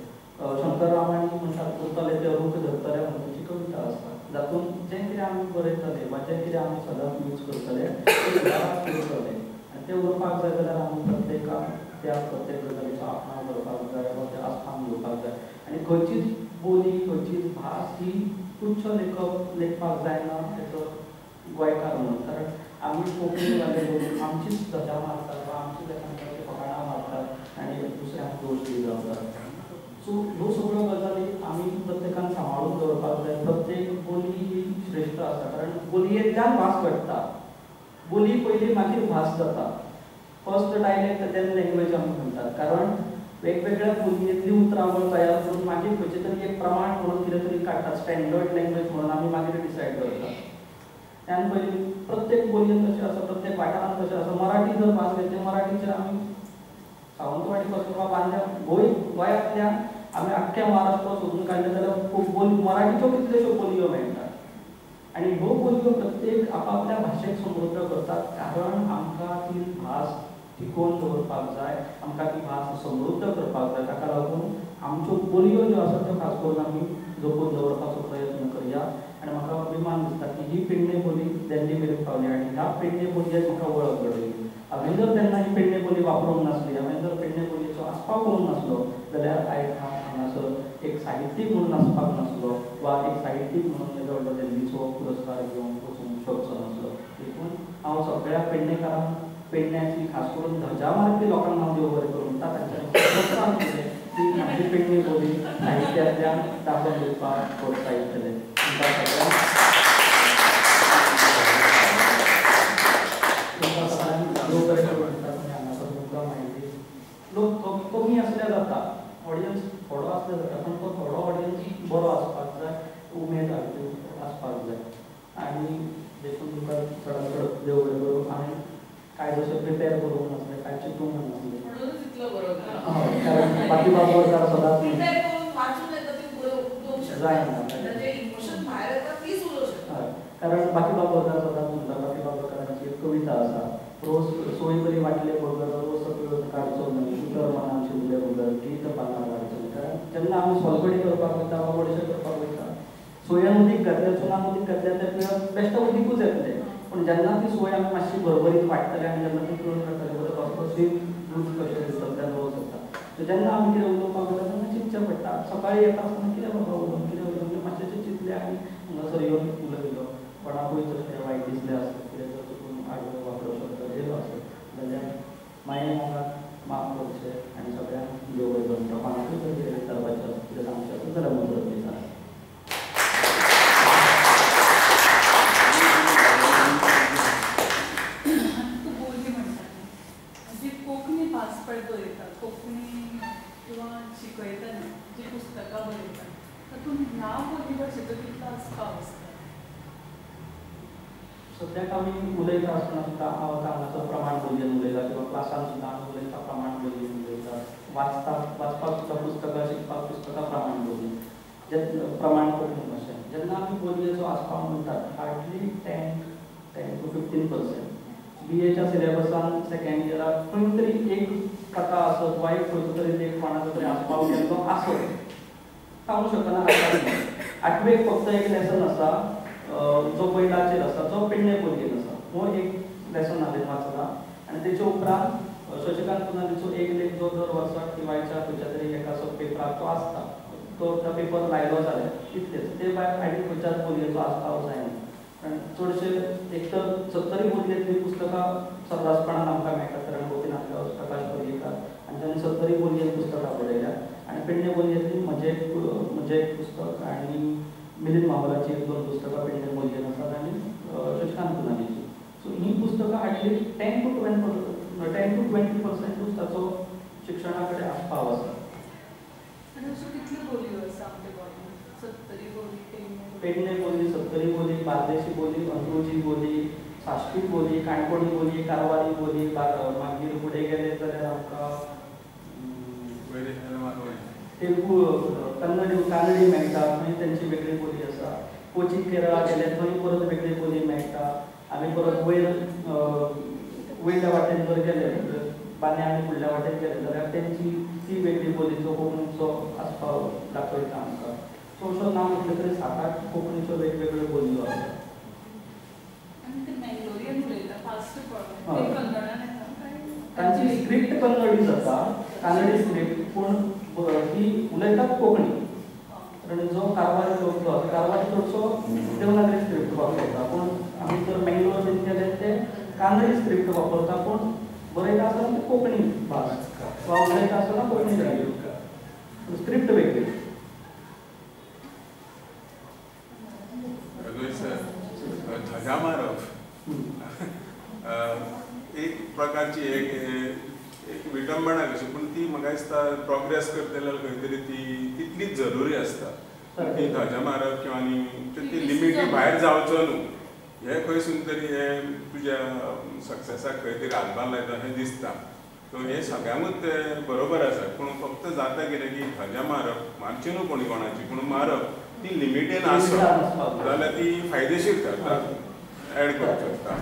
शंकर रामायण म्हणटात उरतले ते रूख धरतले म्हणूची कविता आसता, जातून जें कितें आमी बरयतले वा जें कितें आमी सदांच यूज करतले तें उरतलें. आनी तें उरपाक जाय जाल्यार आमी प्रत्येकान त्या प्रत्येक गजालीचो आपणाव करपाक जाय वा ते आस्पावन घेवपाक जाय आनी खंयचीच बोली खंयचीच भास ही तुच्छ लेखपाक जायना तेचो गोंयकार म्हणून कारण आमी कोंकणी वाले लोक आमचीच धजा मारतात वा आमचीच एकामेकांची फकाणां मारतात आनी दुसऱ्यांक दोश दिवप जातात सो ह्यो सगळ्यो गजाली आमी प्रत्येकान सांबाळून दवरपाक जाय प्रत्येक बोली ही श्रेश्ठ आसा कारण बोलयेंतल्यान भास घडटा बोली पयली मागीर भास जाता फर्स्ट डायलेक्ट देन लँग्वेज आमी म्हणटात कारण वेगवेगळ्या बोलयेंतली उतरावळ तयार करून मागीर खंयचे तरी एक प्रमाण म्हणून कितें तरी काडटात स्टँडर्ड लँग्वेज म्हणून आमी मागीर डिसायड करतात त्यान पयलीं प्रत्येक बोलयेंत तशें आसा प्रत्येक वाठारांत तशें आसा मराठी जर भास घेतली मराठीचेर आमी सावंतवाडी पासून वा बांद्या गोंयांतल्या आमी आख्ख्या महाराष्ट्र सोदून काडले जाल्यार खूब मराठीच्यो कितल्योश्यो बोलयो मेळटात आनी ह्यो बोलयो प्रत्येक आपापल्या भाशेक समृद्ध करतात कारण आमकां ती भास टिकोवन दवरपाक जाय आमकां ती भास समृद्ध करपाक जाय ताका लागून आमच्यो बोलयो ज्यो आसात त्यो खास करून आमी जपून दवरपाचो प्रयत्न करया आनी म्हाका अभिमान दिसता की ही पेडणे बोली दिल्ली मेरेन पावली आनी ह्या पेडणे बोलयेक म्हाका वळख घडयली हांवें जर तेन्ना ही पेडणे बोली वापरूंक नासली हांवें जर पेडणे बोलयेचो आस्पाव करूंक नासलो जाल्यार आयज हांव हांगासर एक साहित्यीक म्हणून आसपाक नासलो वा एक साहित्यीक म्हणून एजो व्हडलो दिल्लीचो पुरस्कार घेवन वचूंक शकचो नासलो देखून हांव सगळ्या पेडणेकारांक पेडण्याची खास करून धजा मारपी लोकांक हांव देव बरें करूं म्हणटा तांच्यानी प्रोत्साहन केलें की म्हाजी पेडणे बोली साहित्यांतल्यान दाखोवन दिवपाक प्रोत्साहीत केलें तुमकां सगळ्यांक देव बरें करूं म्हणटा तुमी हांगासर तुमकां म्हायती लोक कमी आसल्यार जाता ऑडियन्स थोडो आसल्यार जाता पूण तो थोडो ऑडियन्स बरो आसपाक जाय उमेद हाडपी आसपाक जाय आनी देखून तुमकां चडांत चड देव बरें करूं हांवें काय जशें प्रिपेर करूंक नासलें काय चिंतूंक नासलें कारण बाकी बाबा सदांच जायना कारण बाकी बाबा सदांच म्हणटा बाकी बाबाकारांची एक कविता आसा रोज सोय बरी वाटले बरोबर रोज सगळो काडचो न्हय उतर मनान शिवले बरोबर गीत पानां वाडचो कारण जेन्ना आमी सोलकडी करपाक वयता वा वडशें करपाक वयता सोयेन उदीक घातलें चुनान उदीक घातलें तें बेश्टें उदीकूच येतलें पूण जेन्ना ती सोय आमी मातशी भरभरीत वाडटले आनी जेन्ना ती पिळून काडटले बरोबर कसलीच दूद कशें दिसता रोस जाता सो जेन्ना आमी कितें उलोवपाक वयता तेन्ना चिंतचें पडटा सकाळीं येता आसतना कितें बाबा उलोवन कितें उलोवन म्हणजे मातशें चिंतलें आनी हांगासर येवन उलयलो कोणाकूय तशें वायट दिसलें आसता कितें जर चुकून आडवो वापरो शब्द येयलो आसत जाल्यार माये मोगान माफ करचें आनी सगळ्यांक देव बरें करूं कोणाकूय जर कितें विचारपाचें आसता कितें सांगचें आसता जाल्यार मदत दिता कोंकणी किंवा शिकयतना जी पुस्तकां बरयता तातूंत ह्या बोली भाशेचो कितलो आस्पाव आसता सद्याक आमी उलयता आसतना सुद्दां हांव हांगासर प्रमाण बोलयेन उलयता किंवा क्लासान सुद्दां आमी उलयता प्रमाण बोलयेन उलयता वाचपाक सुद्दां पुस्तकां शिकपाक पुस्तकां प्रमाण बोलयेन जे प्रमाण कोंकणी भाशेन जेन्ना आमी बोलयेचो आस्पाव म्हणटात हार्डली 10 to 15% BAच्या सिलेबसान सेकंड इयराक खंय तरी एक कथा आसत वा एक खंयचो तरी एक कोणाचो तरी आस्पाव केल्लो आसत सांगूंक शकना आठवेक फक्त एक लेसन आसा जो बैलाचेर आसा जो पेडणे बोलयेन आसा हो एक लेसन हांवें वाचला आनी तेच्या उपरांत शशिकांत पुनालीचो एक लेख जो दर वर्साक दिवाळीच्या खंयच्या तरी एका पेपराक तो आसता तो पेपर लायलो जाल्यार इतलेंच ते भायर आनी खंयच्याच बोलयेचो आस्पाव जायना कारण चडशे एक तर 70 बोलयेंतली पुस्तकां सर्रासपणान आमकां मेळटात कारण गोपीनाथ प्रकाश पर्येकार आनी ताणें 70 बोलयेन पुस्तकां बरयल्यात आनी पेडणे बोलयेंतली म्हजें एक पुस्तक आनी मिलिंद मामलाची 1-2 पुस्तकां पेडणे बोलयेन आसात आनी शशिकांत पुनालीची सो ही पुस्तकां हार्डली 10 to 20% ताचो शिक्षणा कडेन आस्पाव आसा आनी अश्यो कितल्यो बोलयो आसा आमच्या गोंयांत 70 बोली पेडणे बोली 70 बोली बार्देशी बोली अंत्रुजी बोली साश्टी बोली काणकोणी बोली कारवारी बोली मागीर फुडें गेले जाल्यार आमकां तेलुगू कानडी मेळटा थंय तेंची वेगळी बोली आसा कोची केरळा गेले थंय परत वेगळी बोली मेळटा आमी परत वयल्या वाटेन जर गेले बांद्या आनी फुडल्या वाटेन गेले जाल्यार तेंची ती वेगळी बोलीचो कोंकणीचो आस्पाव दाखयता आमकां चडसो ना म्हटलें तरी 7-8 कोंकणीच्यो वेगवेगळ्यो बोलयो आसात आनी ते मँगलोरियन उलयता फास्ट पळय कन्नडान येता तांची स्क्रिप्ट कन्नडी जाता कानडी स्क्रिप्ट पूण ती उलयतात कोंकणी कारण जो कारवारी लोक जो आसा कारवारी चडसो देवनागरी स्क्रिप्ट वापरता पूण आमी जर मेंगलोर बीन गेले ते कानडी स्क्रिप्ट वापरता पूण बरयता आसतना ते कोंकणी भास वा उलयता आसतना कोंकणी लँग्वेज स्क्रिप्ट वेगळी. धजा मारप एक प्रकारची एक विडंबना कशी पूण ती म्हाका दिसता प्रोग्रेस करता जाल्यार खंय तरी ती तितलीच जरुरी आसता ती धजा मारप किंवा आनी ती लिमिटी भायर जावचो न्हू हे खंयसून तरी हे तुज्या सक्सेसाक खंय तरी हातभार लायता अशें दिसता. सो हे सगळ्यांकूच बरोबर आसा पूण फक्त जाता कितें की धजा मारप मारची न्हू कोणी कोणाची पूण मारप ती लिमिटेन आसप जाल्यार ती फायदेशीर ठरता एड करूंक शकता.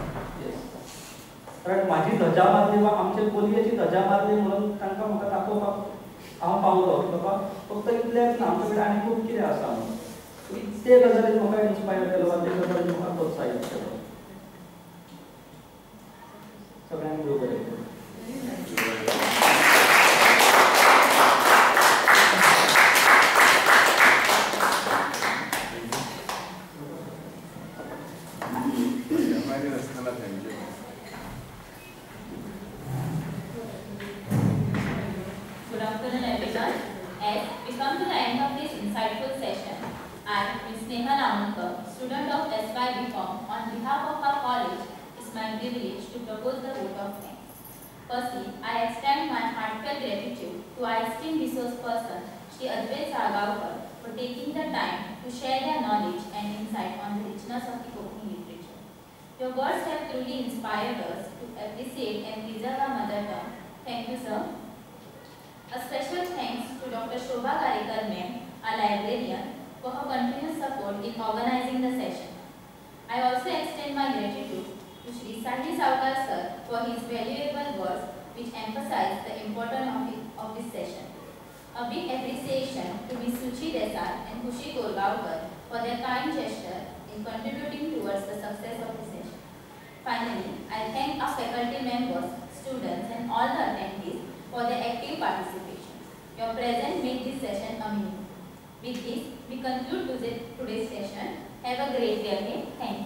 कारण माझी धजा मारली वा आमच्या बोलयेची धजा मारली म्हणून तांकां म्हाका दाखोवपाक हांव पावलो बाबा फक्त इतलेंच ना आमचे कडेन आनी खूब कितें आसा म्हणून ते गजालीन म्हाका इन्स्पायर केलो वा ते गजालीन म्हाका प्रोत्साहीत केलो. सगळ्यांक देव बरें करूं. Good afternoon, everyone. As we come to the end of this insightful session, I, Ms. Neha Namunkar, student of SY BCom, on behalf of our college, it's my privilege to propose the vote of thanks. Firstly, I extend my heartfelt gratitude to our esteemed resource person, Shri Advait Sargaonkar, for taking the time to share their knowledge and insight on the richness of the Konkani literature. Your words have truly inspired us to appreciate and preserve our mother tongue. Thank you, sir. A special thanks to Dr. Shobha Karikar ma'am, our librarian, for her continuous support in organizing the session. I also extend my gratitude to Shri Sahi Saukar sir for his valuable words which emphasize the importance of this session. A big appreciation to Ms. Suchi Desai and Khushi Korgaonkar for their kind gesture in contributing towards the success of the session. Finally, I thank our faculty members, students and all the attendees for their active participation. Your presence made this session amazing. With this, we conclude today's session. Have a great day ahead. Thank you.